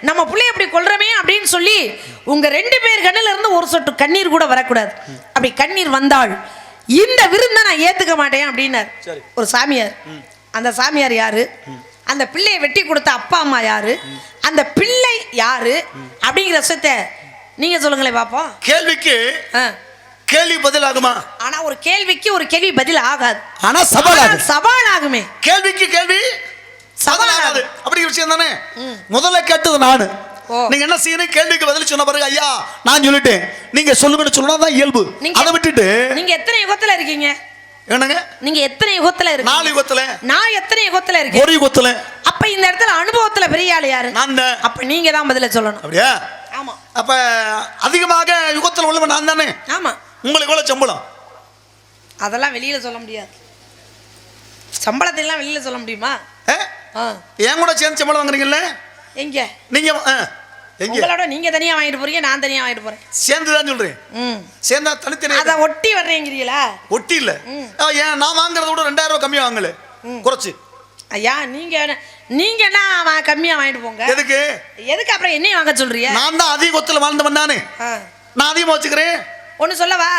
நம்ம பிள்ளைய அப்படி கொல்றமே அப்படின்னு சொல்லி உங்க 2 பேர் கண்ணில இருந்து ஒரு சொட்டு கண்ணீர் கூட வரக்கூடாது. அப்படி கண்ணீர் வந்தால் இந்த விருந்தை நான் ஏத்துக்க மாட்டேன் அப்படின்னார் ஒரு சாமியார். அந்த சாமியார் யாரு, அந்த பிள்ளையை வெட்டி கொடுத்த அப்பா அம்மா யாரு, அந்த பிள்ளை யாரு அப்படிங்கிற விஷயத்தை நீங்க சொல்லுங்களேன் பாப்போம். கேள்விக்கு கேள்வி பதில் ஆகுமா? ஆனா ஒரு கேள்விக்கு ஒரு கேள்வி பதில் ஆகாது. ஆனா சவால் ஆகுமே. கேள்விக்கு கேள்வி சவால் ஆகாது. அப்படி விஷயம் தானே. முதல்ல கேட்டது நானு. நீங்க என்ன செய்யணும், கேள்விக்கு பதில் சொன்ன பிறகு ஐயா நான் சொல்லிட்டேன் நீங்க சொல்லுங்கன்னு சொன்னாதான் இயல்பு. அதை விட்டுட்டு நீங்க எத்தனை யுகத்துல இருக்கீங்க? என்னங்க நீங்க எத்தனை யுகத்துல இருக்கீங்க? 4 யுகத்துல. நான் எத்தனை யுகத்துல இருக்கேன்? 1 யுகத்துல. அப்ப இந்த இடத்துல அனுபவத்துல பெரிய ஆளு யாரு? நான் தான். அப்ப நீங்க தான் பதில சொல்லணும். அப்படியா? ஆமா. அப்ப அதிகமாக யுகத்துல உள்ளவன் நான் தானே. ஆமா. உங்களுக்கு எவ்வளவு சம்பளம்? அதெல்லாம் வெளியில சொல்ல முடியாது. சம்பளத்தை எல்லாம் வெளியில சொல்ல முடியுமா? ஏன் கூட சேர்ந்து சம்பளம் வாங்குறீங்கல்ல? எங்க நீங்க உங்களோட நீங்க தனியா வாங்கிட்டு போறீங்க, நான் தனியா வாங்கிட்டு போறேன். சேர்ந்து தான் சொல்றேன். சேர்ந்தா தனித்தனியா. அத ஒட்டி வர்றீங்கறீங்களா? ஒட்டி இல்ல. ஏன் நான் வாங்குறத விட 2000 ரூபாய் கம்மியா வாங்கல, குறைச்சு. ஐயா நீங்க என்ன கம்மியா வாங்கிட்டு போங்க. எதுக்கு அப்புறம் என்னைய வாங்க சொல்றீங்க? நான் தான் அதிக கொத்துல வாழ்ந்தவன் நானே. நான் அதிகமா வச்சுக்கிறேன். ஒன்னு சொல்லவா,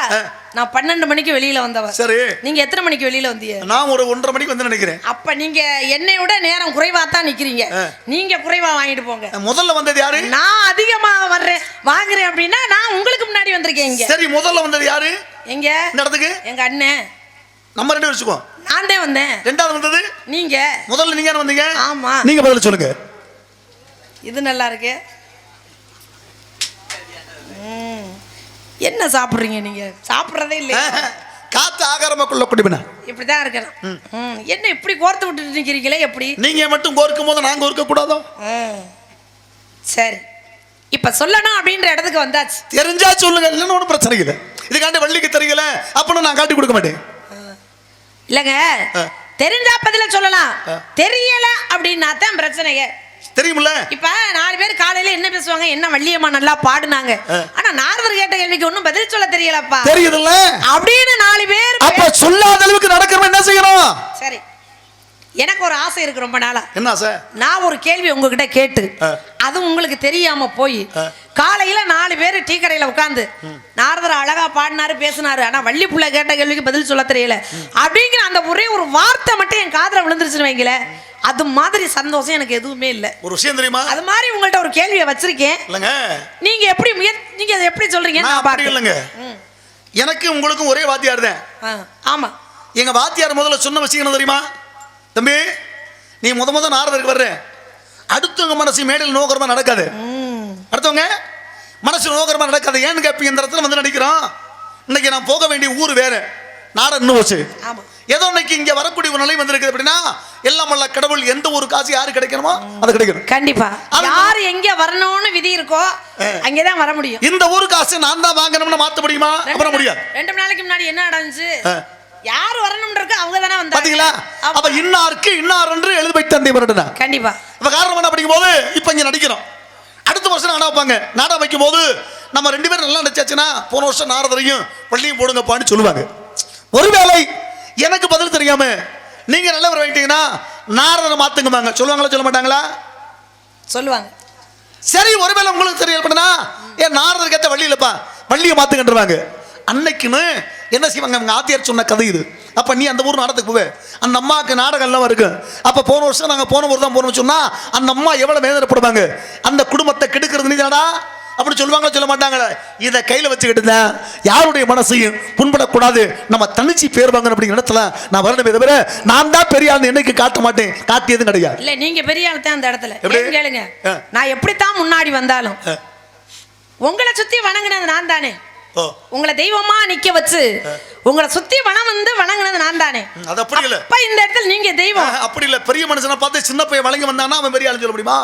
நான் 12 மணிக்கு வெளியில வந்தவ. சரி நீங்க எத்தனை மணிக்கு வெளியில வந்தீங்க? நான் ஒரு 1:30 மணிக்கு வந்து நினைக்கிறேன். அப்ப நீங்க என்னை விட நேரம் குறைவா தான் நிக்கிறீங்க. நீங்க குறைவா வாங்கிட்டு போங்க. முதல்ல வந்தது யாரு? நான் அதிகமா வாங்குறேன் அப்படின்னா நான் உங்களுக்கு முன்னாடி வந்திருக்கேன். இங்க சரி முதல்ல வந்தது யாரு? எங்க இந்த இடத்துக்கு? எங்க அண்ணன். நம்ம 2 வச்சுக்கோ. நான் தான் வந்தேன். ரெண்டாவது வந்தது நீங்க. முதல்ல நீங்க வந்தீங்க. ஆமா. நீங்க பதில் சொல்லுங்க. இது நல்லா இருக்கு. என்ன சாப்பிடுறீங்க நீங்க? சாப்பிடுறதே இல்ல. காத்து ஆகாரமாக்குள்ள குடிபனா இப்படிதான் இருக்கணும். என்ன இப்படி கோர்த்து விட்டுட்டு நிக்கிறீங்களே எப்படி? நீங்க மட்டும் கோர்க்கும் போது நாங்க கோர்க்க கூடாதோ? சரி இப்ப சொல்லணும் அப்படின்ற இடத்துக்கு வந்தாச்சு. தெரிஞ்சா சொல்லுங்க, இல்லைன்னு ஒன்றும் பிரச்சனை இல்லை. இதுக்காண்டி வள்ளிக்கு தெரியல அப்படின்னு நான் காட்டி கொடுக்க மாட்டேன். இல்லங்க தெரிஞ்சா பதில சொல்லலாம், தெரியல அப்படின்னா தான் பிரச்சனைங்க. தெரியுமில்ல. இப்ப 4 பேர் காலையில என்ன பேசுவாங்க, என்ன வள்ளியம்மா நல்லா பாடுனாங்க, ஆனா நாரதர் கேட்ட கேள்விக்கு ஒன்னும் பதில் சொல்ல தெரியலப்பா. தெரியுதுல்ல அப்படின்னு 4 பேர் அப்ப சொல்லாத அளவுக்கு நடக்கிறோம். என்ன செய்யணும்? சரி எனக்கு ஒரு ஆசை இருக்கு ரொம்ப நாளா. என்ன ஆசை? நான் ஒரு கேள்வி உங்ககிட்ட கேட்டு அது உங்களுக்கு தெரியாம போய் காலையில 4 பேர் டீ கடையில உட்கார்ந்து நாரதர் அழகா பாடினாரு பேசினாரு, ஆனா வள்ளி புள்ள கேட்ட கேள்விக்கு பதில் சொல்ல தெரியல அப்படிங்கிற அந்த ஒரே ஒரு வார்த்தை மட்டும் என் காதுல விழுந்துருச்சுன்னு வைங்கள, அது மாதிரி சந்தோஷம் எனக்கு எதுவுமே இல்ல. ஒரு விஷயம் தெரியுமா? அது மாதிரி உங்கள்ட்ட ஒரு கேள்வியை வச்சிருக்கேன். நீங்க எப்படி நீங்க அதை எப்படி சொல்றீங்க? நான் பாக்கலங்க. எனக்கு உங்களுக்கும் ஒரே வாத்தியார் தான். ஆமா. எங்க வாத்தியார் முதல்ல சொன்ன விஷயம் என்ன தெரியுமா? தம்பி நீ முத நாரதருக்கு வர்ற, அடுத்தவங்க மனசு மேடையில் நோக்கரமா நடக்காது. அடுத்தவங்க மனசு நோக்கரமா நடக்காது. ஏன்னு கேட்பீங்க. இந்த இடத்துல வந்து நடிக்கிறோம். இன்னைக்கு நான் போக வேண்டிய ஊர் வேற, நாடு இன்னும் போச்சு. ஏதோ இன்னைக்கு இங்க வரக்கூடிய ஒரு நிலை வந்திருக்கு அப்படின்னா எல்லாம் வல்ல கடவுள் எந்த ஒரு காசு யாரு கிடைக்கணுமோ அது கிடைக்கணும். கண்டிப்பா யாரு எங்க வரணும்னு விதி இருக்கோ அங்கதான் வர முடியும். இந்த ஒரு காசு நான் தான் வாங்கணும்னு மாத்த முடியுமா? அப்புறம் முடியாது. 2 நாளைக்கு முன்னாடி என்ன நடந்துச்சு? யார் வரணும்ன்றக்கு அவங்க தானே வந்தாங்க. பாத்தீங்களா? அப்ப இன்னாருக்கு இன்னார் என்று எழுதி வைத்து தந்தை வரடா. கண்டிப்பா. இப்ப காரணம் என்ன? படிக்கும் போது இப்ப இங்க நடிக்கிறோம், அடுத்த வருஷம் நாடகம் வைப்பாங்க. நாடகம் வைக்கும் போது நம்ம 2 பேரும் நல்லா நடிச்சாச்சுன்னா போன வருஷம் நாரதரையும் பள்ளியும் போடுங்கப்பான்னு சொல்லுவாங்க. ஒருவேளை எனக்கு பதில் தெரியாம நீங்க நல்லவர் வாங்கிட்டீங்கன்னா நாரதரை மாத்துங்கம்பாங்க. சொல்லுவாங்களா சொல்ல மாட்டாங்களா? சொல்லுவாங்க. சரி ஒருவேளை உங்களுக்கு தெரியல பண்ணா ஏன் நாரதருக்கு ஏற்ற வள்ளி இல்லப்பா, வள்ளியை மாத்துங்கன்றவாங்க. அன்னைக்குன்னு என்ன செய்வாங்க, அவங்க ஆத்தியார் சொன்ன கதை இது. அப்ப நீ அந்த ஊர் நாடகத்துக்கு போவே, அந்த அம்மாவுக்கு நாடகம் எல்லாம் இருக்கு. அப்ப போன வருஷம் நாங்க போன ஊர் தான் போனோம்னு சொன்னா அந்த அம்மா எவ்வளவு வேதனைப்படுவாங்க, அந்த குடும்பத்தை கெடுக்கிறது நீதாடா அப்படி சொல்லுவாங்க சொல்ல மாட்டாங்களே. இதை கையில வச்சுக்கிட்டு யாருடைய மனசையும் புண்படக்கூடாது, நம்ம தனிச்சு பேர் வாங்கணும் அப்படிங்கிற இடத்துல நான் வரணுமே தவிர நான் தான் பெரிய ஆள் என்னைக்கு காட்ட மாட்டேன், காட்டியதும் கிடையாது. இல்ல நீங்க பெரிய ஆள் தான் அந்த இடத்துல. கேளுங்க, நான் எப்படித்தான் முன்னாடி வந்தாலும் உங்களை சுத்தி வணங்கினது நான் தானே. உங்களை தெய்வமா நிக்க வச்சு உங்களை சுத்தி வனம் வந்து வணங்கினது நான் தானே. அது அப்படி இல்ல. அப்ப இந்த இடத்துல நீங்க தெய்வம் அப்படி இல்ல. பெரிய மனுஷனை பார்த்து சின்ன பையன் வணங்கி வந்தானா அவன் பெரிய ஆளு சொல்ல முடியுமா?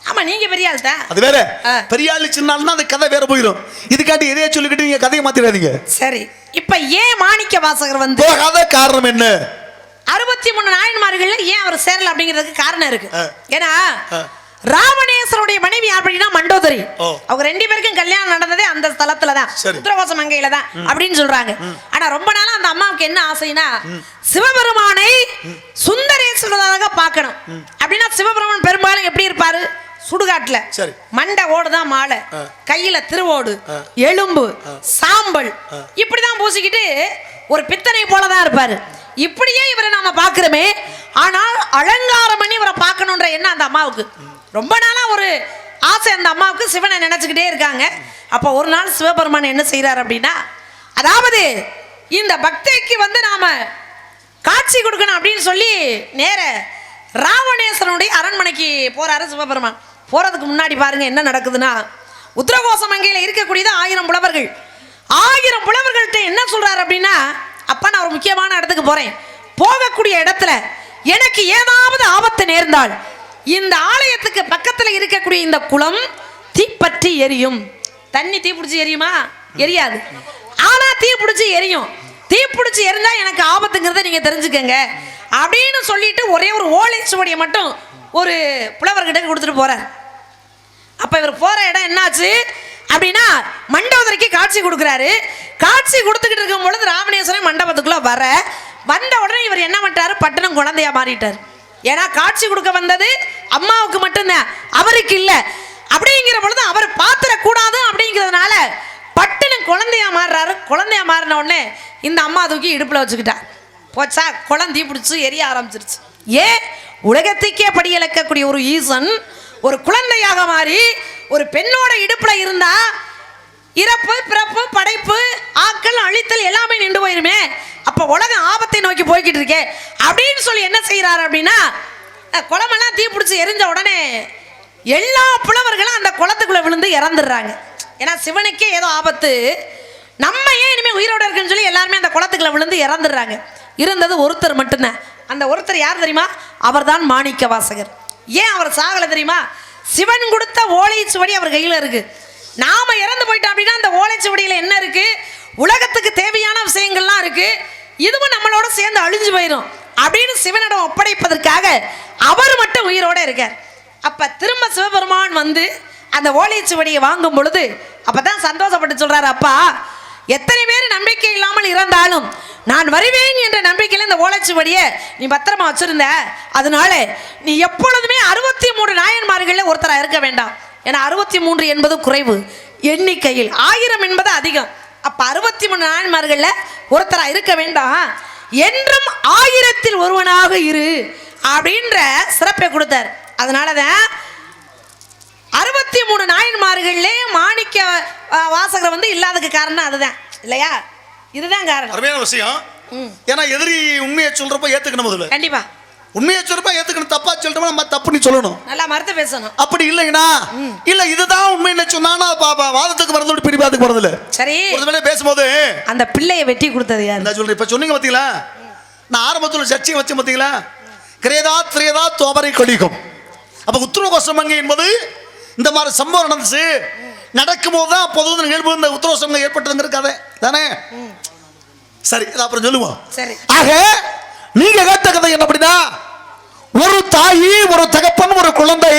ஆமா, நீங்க பெரிய ஆள் தான். அது வேற. பெரிய ஆளு சின்ன ஆளுனா அந்த கதை வேற போயிடும். இதுக்காட்டி எதையே சொல்லிக்கிட்டு நீங்க கதையை மாத்திடாதீங்க. சரி, இப்ப ஏன் மாணிக்க வாசகர் வந்து போகாத காரணம் என்ன? 63 நாயன்மார்கள்ல ஏன் அவர் சேரல அப்படிங்கிறதுக்கு காரணம் இருக்கு. ஏன்னா ராவணேஸ்வருடைய மனைவி அப்படின்னா மண்டோதரி. அவங்க 2 பேருக்கும் கல்யாணம் நடந்ததே அந்த ஸ்தலத்துல தான், உத்தரகோச மங்கையில தான் அப்படின்னு சொல்றாங்க. ஆனா ரொம்ப நாளா அந்த அம்மாவுக்கு என்ன ஆசைனா சிவபெருமானை சுந்தரேஸ்வரராக பார்க்கணும். அப்படின்னா சிவபெருமான் பெரும்பாலும் எப்படி இருப்பாரு, சுடுகாட்டுல மண்டை ஓடுதான் மாலை, கையில திருவோடு, எலும்பு, சாம்பல் இப்படிதான் பூசிக்கிட்டு ஒரு பித்தனை போலதான் இருப்பாரு. இப்படியே இவரை நாம பாக்குறோமே, ஆனால் அலங்காரம் பண்ணி இவரை பார்க்கணுன்ற எண்ணம் அந்த அம்மாவுக்கு ரொம்ப நாளா ஒரு ஆசை. அந்த அம்மாவுக்கு சிவனை நினைச்சுக்கிட்டே இருக்காங்க. அப்ப ஒரு நாள் சிவபெருமான் என்ன செய்யறாரு அப்படின்னா, அதாவது இந்த பக்திக்கு வந்து நாம காட்சி கொடுக்கணும் அப்படின்னு சொல்லி நேர ராவணேஸ்வரனுடைய அரண்மனைக்கு போறாரு சிவபெருமான். போறதுக்கு முன்னாடி பாருங்க என்ன நடக்குதுன்னா, உத்தரகோச மங்கையில இருக்கக்கூடியது 1000 புலவர்கள். 1000 புலவர்கள்ட்ட என்ன சொல்றாரு அப்படின்னா, அப்பா நான் ஒரு முக்கியமான இடத்துக்கு போறேன், போகக்கூடிய இடத்துல எனக்கு ஏதாவது ஆபத்து நேர்ந்தால் இந்த ஆலயத்துக்கு பக்கத்துல இருக்கக்கூடிய இந்த குளம் தீப்பற்றி எரியும். தண்ணி தீப்பிடிச்சு எரியுமா? எரியாது. ஆனா தீப்பிடிச்சு எரியும். தீப்பிடிச்சு எரிஞ்சா எனக்கு ஆபத்துங்கிறத நீங்க தெரிஞ்சுக்கங்க அப்படின்னு சொல்லிட்டு ஒரே ஒரு ஓலைச்சுவடியை மட்டும் ஒரு புலவர்கிட்ட கொடுத்துட்டு போறார். அப்ப இவர் போற இடம் என்னாச்சு அப்படின்னா மண்டபத்திற்கு காட்சி கொடுக்குறாரு. காட்சி கொடுத்துக்கிட்டு இருக்கும் பொழுது ராமணேஸ்வரன் மண்டபத்துக்குள்ள வந்த உடனே இவர் என்ன பண்ணிட்டாரு, பட்டணம் குழந்தையா மாறிட்டார். ஏன்னா காட்சி கொடுக்க வந்தது அம்மாவுக்கு மட்டும்தான், அவருக்கு இல்ல. அப்படிங்கிற பொழுது அவர் பாத்திர கூடாது அப்படிங்கிறதுனால பட்டணம் குழந்தையா மாறுறாரு. குழந்தையா மாறின உடனே இந்த அம்மா தூக்கி இடுப்புல வச்சுக்கிட்டா. போச்சா, குழந்தை பிடிச்சு எரிய ஆரம்பிச்சிருச்சு. ஏன் உலகத்துக்கே படி இழக்கக்கூடிய ஒரு ஈசன் ஒரு குழந்தையாக மாறி ஒரு பெண்ணோட இடுப்புல இருந்தா இறப்பு பிறப்பு படைப்பு ஆக்கல் அழித்தல் எல்லாமே நின்று போயிருமே. அப்ப உலகம் ஆபத்தை நோக்கி போய்கிட்டு இருக்கே அப்படின்னு சொல்லி என்ன செய்யறாரு அப்படின்னா, குளமெல்லாம் தீ பிடிச்சி எரிஞ்ச உடனே எல்லா புலவர்களும் அந்த குளத்துக்குள்ள விழுந்து இறந்துடுறாங்க. ஏன்னா சிவனுக்கே ஏதோ ஆபத்து, நம்ம ஏன் இனிமே உயிரோட இருக்குன்னு சொல்லி எல்லாருமே அந்த குளத்துக்குள்ள விழுந்து இறந்துடுறாங்க. இருந்தது ஒருத்தர் மட்டும்தான். அந்த ஒருத்தர் யார் தெரியுமா? அவர் தான் மாணிக்க வாசகர். ஏன் அவர் சாகல தெரியுமா? சிவன் கொடுத்த ஓலைச்சுவடி அவர் கையில இருக்கு. நாம இறந்து போயிட்டோம் அப்படின்னா அந்த ஓலைச்சுவடியில என்ன இருக்கு, உலகத்துக்கு தேவையான விஷயங்கள்லாம் இருக்கு, இதுவும் நம்மளோட சேர்ந்து அழிஞ்சு போயிடும் அப்படின்னு சிவனிடம் ஒப்படைப்பதற்காக அவர் மட்டும் உயிரோட இருக்கார். அப்ப திரும்ப சிவபெருமான் வந்து அந்த ஓலைச்சுவடியை வாங்கும் பொழுது அப்பதான் சந்தோஷப்பட்டு சொல்றாரு, அப்பா எத்தனை பேர் நம்பிக்கை இல்லாமல் இறந்தாலும் நான் வருவேன் என்ற நம்பிக்கையில இந்த ஓலைச்சுவடியை நீ பத்திரமா வச்சிருந்த, அதனால நீ எப்பொழுதுமே 63 நாயன்மார்கள்ல ஒருத்தரா இருக்க வேண்டாம். ஏன்னா 63 என்பது குறைவு எண்ணிக்கையில், 1000 என்பது அதிகம். அப்ப 63 நாயன்மார்கள்ல ஒருத்தரா இருக்க வேண்டாம், என்றும் 1000ல் ஒருவனாக இரு அப்படின்ற சிறப்பை கொடுத்தார். அதனாலதான் 63 நாயன்மார்கள்லே மாணிக்க வாசகர் வந்து இல்லாததுக்கு காரணம் அதுதான் இல்லையா? இதுதான் காரணம். அருமையான விஷயம். ஏன்னா எதிரி உண்மையை சொல்றப்ப ஏத்துக்கணும். முதல்ல கண்டிப்பா உண்மையை சொல்றப்ப ஏத்துக்கணும், தப்பா சொல்றப்ப நம்ம தப்புன்னு சொல்லணும், நல்லா மறுத்து பேசணும். அப்படி இல்லைங்கண்ணா இல்ல இதுதான் உண்மைன்னு சொன்னானா வாதத்துக்கு வரதோடு பிடிவாதத்துக்கு வரதில்ல. சரி, ஒருவேளை பேசும்போது அந்த பிள்ளையை வெட்டி கொடுத்தது யார்? நான் சொல்றேன். இப்ப சொன்னீங்க பாத்தீங்களா, நான் ஆரம்பத்தில் சர்ச்சையை வச்சேன் பாத்தீங்களா, கிரேதா திரேதா தோமரை கொடிக்கும். அப்ப உத்தரகோசமங்கை என்பது இந்த மாதிரி சம்பவம் நடந்துச்சு. நடக்கும் போதுதான் பொது நிகழ்வு இந்த உத்தரகோசமங்கை ஏற்பட்டதுங்கிற கதை தானே. சரி, அப்புறம் சொல்லுவோம். சரி, ஆக நீங்க கேட்ட கதை என்ன அப்படின்னா, ஒரு தாயி ஒரு தகப்பன் ஒரு குழந்தை,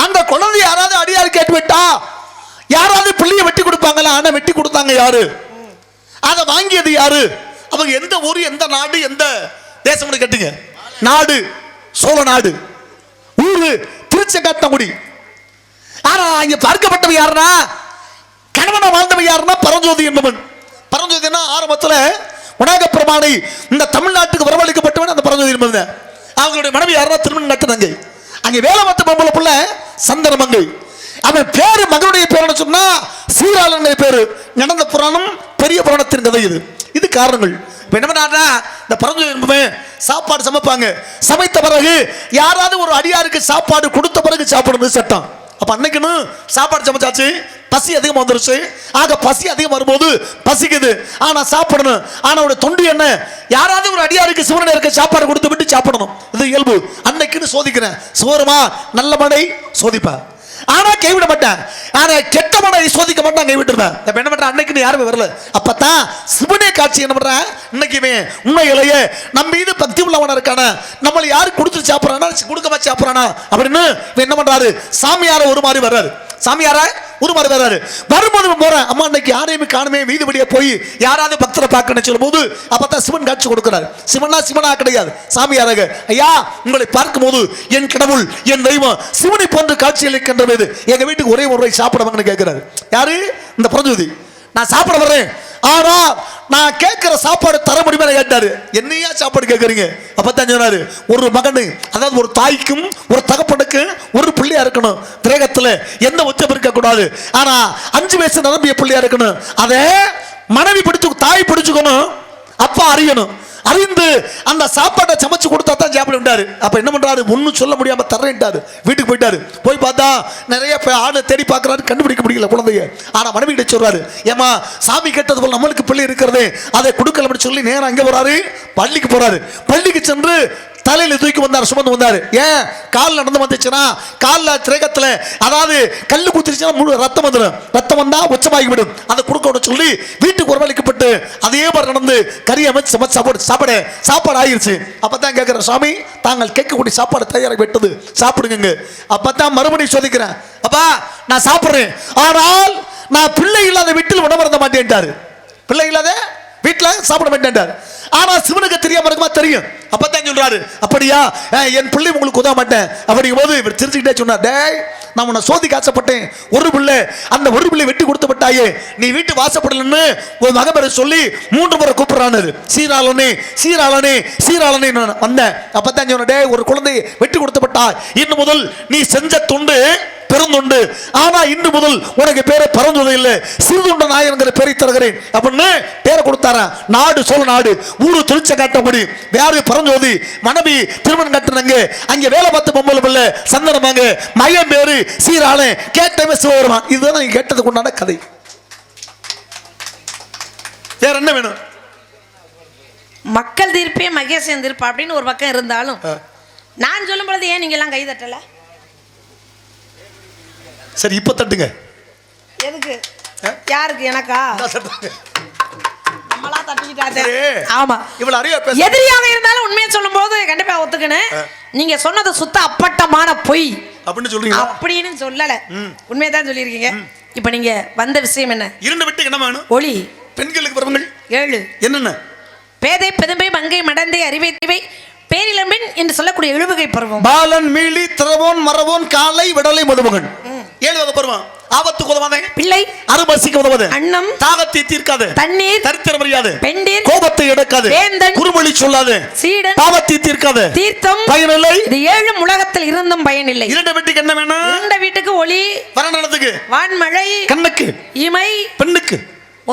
அந்த குழந்தை யாராவது அடியாறு கேட்டு விட்டா யாராவது பிள்ளைய வெட்டி கொடுப்பாங்களா? ஆனா வெட்டி கொடுத்தாங்க யாரு? அதை வாங்கியது யாரு? அவங்க எந்த ஊரு, எந்த நாடு, எந்த தேசம் கேட்டீங்க? நாடு சோழ நாடு, ஊரு திருச்செங்கோட்டங்குடி. ஆனா இங்க பார்க்கப்பட்டவங்க யாருன்னா கணவனை வாழ்ந்தவன் யாருன்னா பரஞ்சோதி என்பவன். பரஞ்சோதினா ஆரம்பத்துல உலகப்பிரமாணி இந்த தமிழ்நாட்டுக்கு வரவழைக்கப்பட்டவன் அந்த பரஞ்சோதி என்பவன். அவங்களுடைய மனைவி யாருன்னா திருமணம் நட்டனங்கை. அங்கே வேலை பார்த்த பொம்பளை புள்ள சந்தனமங்கை. அவன் பேரு மகனுடைய பேர் சொன்னா சீராளனுடைய பேரு. நடந்த புராணம் பெரிய புராணத்தின் கதை. இது காரணங்கள். என்ன இந்த பரஞ்சோதி என்பவன் சாப்பாடு சமைப்பாங்க. சமைத்த பிறகு யாராவது ஒரு அடியாருக்கு சாப்பாடு கொடுத்த பிறகு சாப்பிடணும் சட்டம். அப்ப அன்னைக்குன்னு சாப்பாடு சமைச்சாச்சு, பசி அதிகமா வந்துருச்சு. ஆக பசி அதிகம் வரும்போது பசிக்குது, ஆனா சாப்பிடணும். ஆனா ஒரு தொண்டு என்ன, யாராவது ஒரு அடியாருக்கு சிவனை இருக்க சாப்பாடு கொடுத்து விட்டு சாப்பிடணும். இது இயல்பு. அன்னைக்குன்னு சோதிக்கிறேன். சோறுமா நல்ல மழை சோதிப்பா, ஆனா கைவிட மாட்டேன். ஆனா கெட்ட மழை சோதிக்க மாட்டேன், கைவிட்டுருவேன். என்ன பண்றேன், அன்னைக்குன்னு யாருமே வரல. அப்பதான் சிவனே காட்சி என்ன பண்றேன், இன்னைக்குமே உண்மையிலேயே நம்ம மீது பக்தி உள்ளவனா இருக்கான, நம்மளை யாரு கொடுத்து சாப்பிடறானா கொடுக்க சாப்பிடறானா அப்படின்னு என்ன பண்றாரு, சாமியார ஒரு மாதிரி வர்றாரு. சாமியார ஒரு மாதிரி வர்றாரு. வரும்போது போறேன், அம்மா இன்னைக்கு யாரையுமே காணுமே, வீதி வழியா போய் யாராவது பக்தரை பார்க்கணும்னு சொல்லும் போது அப்பதான் சிவன் காட்சி கொடுக்கிறார். சிவனா கிடையாது, சாமியாராக. ஐயா உங்களை பார்க்கும் போது என் கடவுள் என் தெய்வம் சிவனை போன்று காட்சி அளிக்கின்றது. எங்க வீட்டுக்கு ஒரே ஒரு சாப்பிடவாங்கன்னு கேட்கிறாரு. யாரு, இந்த பரஞ்சோதி. நான் சாப்பிட வர்றேன், ஆனா நான் கேட்கிற சாப்பாடு தர முடியுமா கேட்டாரு. என்னையா சாப்பாடு கேட்கறீங்க? அப்பதான் சொன்னாரு, ஒரு மகனு, அதாவது ஒரு தாய்க்கும் ஒரு தகப்பனுக்கு ஒரு பிள்ளையா இருக்கணும். திரேகத்துல எந்த உச்சம் இருக்க கூடாது. ஆனா 5 வயசு நிரம்பிய பிள்ளையா இருக்கணும். அதை மனைவி பிடிச்சு தாய் பிடிச்சுக்கணும், அப்பா அறியணும். அறிந்து அந்த சாப்பாட்டை சமைச்சு கொடுத்தா தான் சாப்பிடுறாரு. அப்ப என்ன பண்றாரு, ஒன்னும் சொல்ல முடியாம தர்றேன்ட்டாரு. வீட்டுக்கு போயிட்டாரு. போய் பார்த்தா நிறைய ஆளை தேடி பார்க்கறாரு, கண்டுபிடிக்க முடியல குழந்தைய. ஆனா மனைவி கிட்ட சொல்றாரு, ஏமா சாமி கேட்டது போல நம்மளுக்கு பிள்ளை இருக்கிறதே, அதை கொடுக்கலன்னு சொல்லி நேரம் அங்க போறாரு, பள்ளிக்கு போறாரு. பள்ளிக்கு சென்று தலையில தூக்கி வந்தார், சுமந்து வந்தாரு. ஏன் கால் நடந்து வந்துச்சுன்னா காலில் திரேகத்துல அதாவது கல்லு குத்திருச்சுன்னா முழு ரத்தம் வந்துடும். ரத்தம் வந்தா உச்சமாகி விடும். அதை கொடுக்க சொல்லி வீட்டுக்கு வரவழைக்கப்பட்டு அதே மாதிரி நடந்து கறி அமைச்சு சமைச்சு சாப்பாடு ஆயிருச்சு. அப்பதான் கேட்கிற, சாமி தாங்கள் கேட்கக்கூடிய சாப்பாடு தயாராகி விட்டது, சாப்பிடுங்க. அப்பதான் மறுபடியும் சோதிக்கிறேன், அப்பா நான் சாப்பிடுறேன், ஆனால் நான் பிள்ளை இல்லாத வீட்டில் உணவருந்த மாட்டேன்ட்டாரு. பிள்ளை இல்லாத வீட்டில் சாப்பிட மாட்டேன்ட்டார். ஆனா சிவனுக்கு தெரியாம இருக்குமா, தெரியும். அப்பதான் சொல்றாரு, அப்படியா என் பிள்ளை உங்களுக்கு உதவ மாட்டேன் அப்படிங்கும் போது இவர் சிரிச்சுக்கிட்டே சொன்னார், டேய் நான் உன்னை சோதிக்க ஆசைப்பட்டேன், ஒரு பிள்ளை, அந்த ஒரு பிள்ளை வெட்டி கொடுத்து விட்டாயே, நீ வீட்டு வாசப்படலன்னு ஒரு மகன் சொல்லி 3 முறை கூப்பிடுறானு, சீராளனே சீராளனே சீராளனே வந்தேன். அப்பதான் சொன்ன, டேய் ஒரு குழந்தையை வெட்டி கொடுத்து விட்டா, இன்னும் முதல் நீ செஞ்ச தொண்டு பெருந்துண்டு, ஆனா இன்று முதல் உனக்கு பேரை பரந்தது இல்லை, சிறுதுண்ட நாயகங்கிற பேரை தருகிறேன் அப்படின்னு பேரை கொடுத்தாரா. நாடு சோழ நாடு, ஊரு தொழிற்ச காட்டப்படி வேறு பரஞ்சோதி மனைவி திருமணம் கட்டுனாங்க. அங்க வேலை பார்த்து பொம்பளை பிள்ளை சந்தனமாங்க, மையம் பேரு சீராள, கேட்டவே சிவபெருமான். இதுதான் நீங்க கேட்டதுக்கு உண்டான கதை. வேற என்ன வேணும்? மக்கள் தீர்ப்பே மகேசன் தீர்ப்பு அப்படின்னு ஒரு பக்கம் இருந்தாலும் நான் சொல்லும் பொழுது ஏன் நீங்க எல்லாம் கை தட்டல? சரி இப்ப தட்டுங்க. எதுக்கு? யாருக்கு? எனக்கா? நம்மளா தட்டிக்கிட்டாதே. ஆமா, இவ்வளவு அறிவா பேச எதிரியாக இருந்தாலும் உண்மையை சொல்லும்போது கண்டிப்பா ஒத்துக்கணும். நீங்க சொன்னது சுத்த அப்பட்டமான பொய் அப்படின்னு சொல்றீங்க. அப்படின்னு சொல்லல, உண்மையை தான் சொல்லியிருக்கீங்க. இப்ப நீங்க வந்த விஷயம் என்ன? 2 விட்டு என்ன வேணும்? ஒளி. பெண்களுக்கு வரவங்கள் 7 என்னென்ன? பேதை பெரும்பை மங்கை மடந்தை அறிவை தேவை பேரிளம்பின் என்று சொல்லக்கூடிய 7 வகை பருவம். பாலன் மீளி திரவோன் மரவோன் காலை விடலை மதுமகன். 7 வகை பருவம். ஆபத்துக்கு உதவாதே பிள்ளை, அருமசிக்கு உதவாது அன்னம், தாகத்தை தீர்க்காது தண்ணீர், தரித்திரம் அறியாது பெண்டீர், கோபத்தை எடுக்காது வேந்தன், குறுமொழி சொல்லாது சீடன், பாவத்தை தீர்க்காது தீர்த்தம், பயனில்லை. இது 7 உலகத்தில் இருந்தும் பயனில்லை. 2 வீட்டுக்கு என்ன வேணும்? 2 வீட்டுக்கு ஒளி, வரணத்துக்கு வான்மழை, கண்ணுக்கு இமை, பெண்ணுக்கு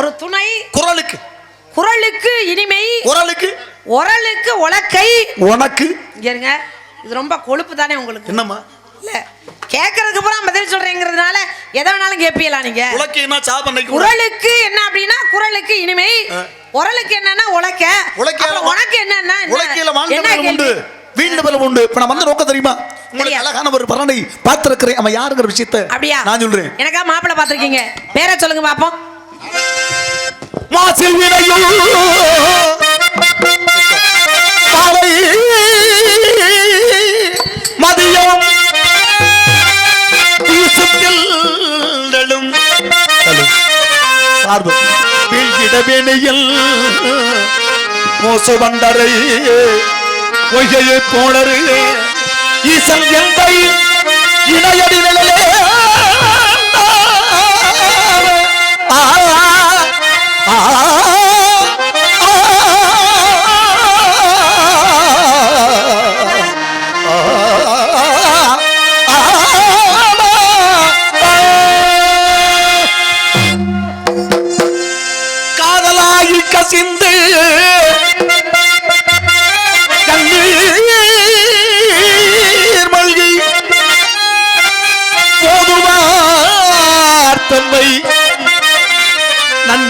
ஒரு துணை, குரலுக்கு குரலுக்கு இனிமை, குரலுக்கு உரலுக்கு உலக்கை, உனக்கு இருங்க. இது ரொம்ப கொழுப்பு தானே உங்களுக்கு? என்னம்மா இல்ல கேட்கறதுக்கு அப்புறம் பதில் சொல்றேங்கிறதுனால எதை வேணாலும் கேட்பீங்களா நீங்க? உலக்கைனா சாபனைக்கு. குரலுக்கு என்ன அப்படின்னா குரலுக்கு இனிமை, உரலுக்கு என்னன்னா உலக்க, உனக்கு என்னன்னா உலக்கையில வாங்க உண்டு, வீண்டு பலம் உண்டு. இப்ப நான் வந்து நோக்க தெரியுமா? உங்களுக்கு அழகான ஒரு பரணை பார்த்திருக்கிறேன். அவன் யாருங்கிற விஷயத்தை அப்படியா நான் சொல்றேன். எனக்கா மாப்பிள்ளை பார்த்திருக்கீங்க, பேரை சொல்லுங்க பாப்போம். மாசில் வினையோ மதியம் சார்பு வீழ்கிடவேனையில் மோச வண்டரை பொய்கையை போனரு ஈசன் எந்தை இணையடி நிலையே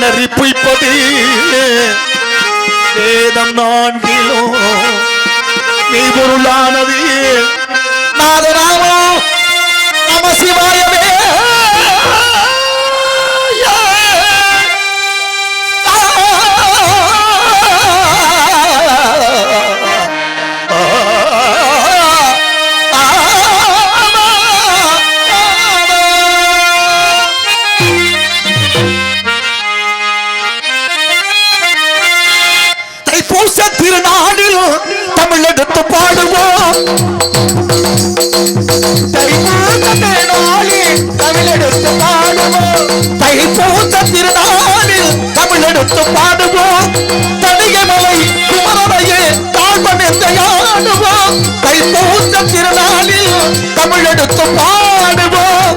அலறி பொய்ப்பது வேதம் நான்கிலும் நீ பொருளானது நாதராமோ நம சிவாயவே திருநாடில் தமிழ் எடுத்து பாடுவோம் தமிழ் எடுத்து பாடுவோம் தைப்பூச திருநாடில் தமிழ் எடுத்து பாடுவோம் தனியமலை குமரனையே தாழ்வனெந்த ஆடுவோம் தைப்பூச திருநாளில் தமிழ் எடுத்து பாடுவோம்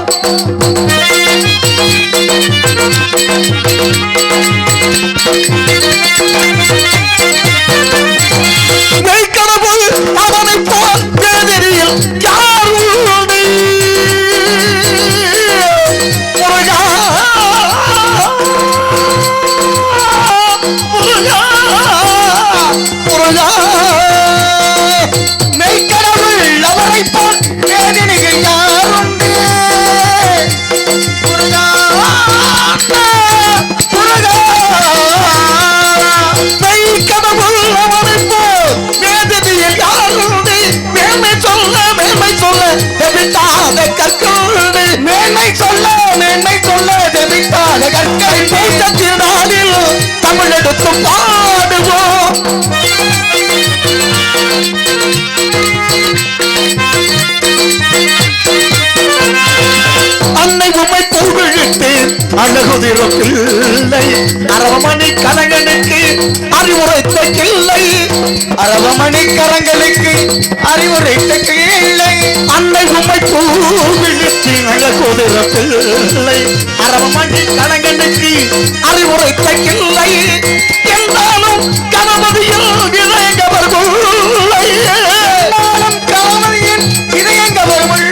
மெய்க்கடவுள் அவனை போல் வேதனையில் யார் உண்டு முருகா முருகா முருகா மெய்க்கடவுள் அவனை போல் வேதனையில் யார் உண்டு முருகா முருகா மெய்க்கடவுள் அவனை போல் வேதனையில் யார் உண்டு மேன்மை சொல்ல தெவிட்டாத கற்கொண்டு மேன்மை சொல்ல தெவிட்டாத கற்கை பேசத்தினாலில் தமிழ் எடுத்து பாடுவோம் அன்னை உம்மை புகழிட்டு அழகுதிரும் பிள்ளை அரவமணி கலங்கனுக்கு அறிவுரைத்த கிள்ளை அரவமணி கரங்களுக்கு அறிவுரைத்த கிள்ளை அன்னை உம்மை புகழிட்டு அழகுதிரும் பிள்ளை அரவமணி கலங்கனுக்கு அறிவுரைத்த கிள்ளை என்றாலும் கணபதியில் இறையங்கவர் முல்லை கணபதியின் இறையங்கவர் முல்லை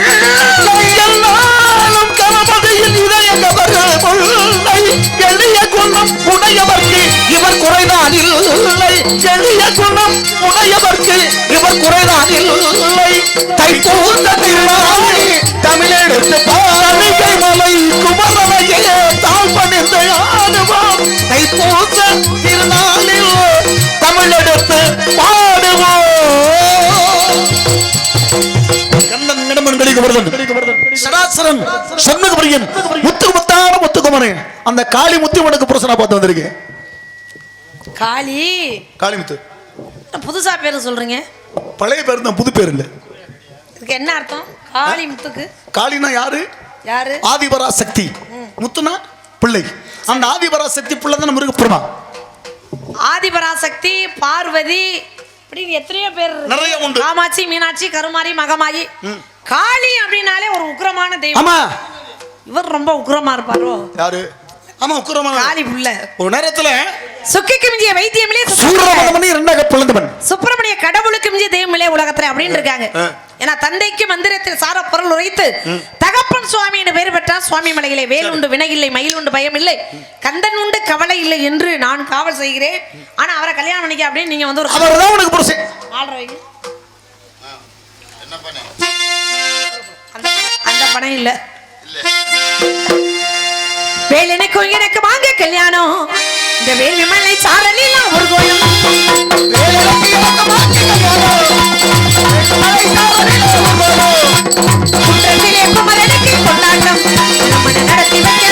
எளிய குணம் உடையவர்க்கு இவர் குறைதான் இல்லை எளிய குணம் உடையவர்க்கு இவர் குறைதான் இல்லை தைப்பூச திருநாளை தமிழெடுத்து பாலிகை மலை குமரனையே தாழ்பணிந்து ஆடுவோம் தைப்பூச திருநாளில் தமிழெடுத்து பாடுவோம் சடாசரன் சண்முகபிரியன் முத்துக்குமத்தான முத்துக்குமரன் அந்த காளி முத்து உனக்கு புருஷனா பார்த்து வந்திருக்கேன் காளிமுத்து புதுசா பேரு சொல்றீங்க பழைய பேர் தான் புது பேர் இல்ல இதுக்கு என்ன அர்த்தம் காளிமுத்துக்கு காளினா யாரு ஆதிபரா சக்தி முத்துனா பிள்ளை அந்த ஆதிபரா சக்தி பிள்ளை தான் முருகப்பெருமா ஆதிபரா சக்தி பார்வதி அப்படின்னு எத்தனையோ பேர் நிறைய உண்டு காமாட்சி மீனாட்சி கருமாரி மகமாயி காளி அப்படின்னாலே ஒரு உக்கிரமான தெய்வம் ஆமா இவர் ரொம்ப உக்கிரமா இருப்பாரோ யாரு ஆமா உக்கிரமான காளி புள்ள ஒரு நேரத்துல சுக்கிக்கு மிஞ்சிய வைத்தியமிலே சூரபதமனி இரண்டாக பிளந்தவன் சுப்பிரமணிய கடவுளுக்கு மிஞ்சிய தெய்வமிலே உலகத்துல அப்படின்னு இருக்காங்க ஏன்னா தந்தைக்கு மந்திரத்தில் சார பொருள் உரைத்து தகப்பன் சுவாமி என்று பெயர் பெற்றார் சுவாமி மலையிலே வேல் உண்டு வினையில்லை மயில் உண்டு பயம் இல்லை கந்தன் உண்டு கவலை இல்லை என்று நான் காவல் செய்கிறேன் ஆனா அவரை கல்யாணம் பண்ணிக்க அப்படின்னு நீங்க வந்து ஒரு அவர்தான் உனக்கு புருஷன் அந்த பணம் இல்ல வேல் எனக்கு வாங்க கல்யாணம் இந்த வேல் விமலை சாரலில் ஒரு கோலம் குன்றத்திலே குமரனுக்கு கொண்டாட்டம் நடத்தி வைக்க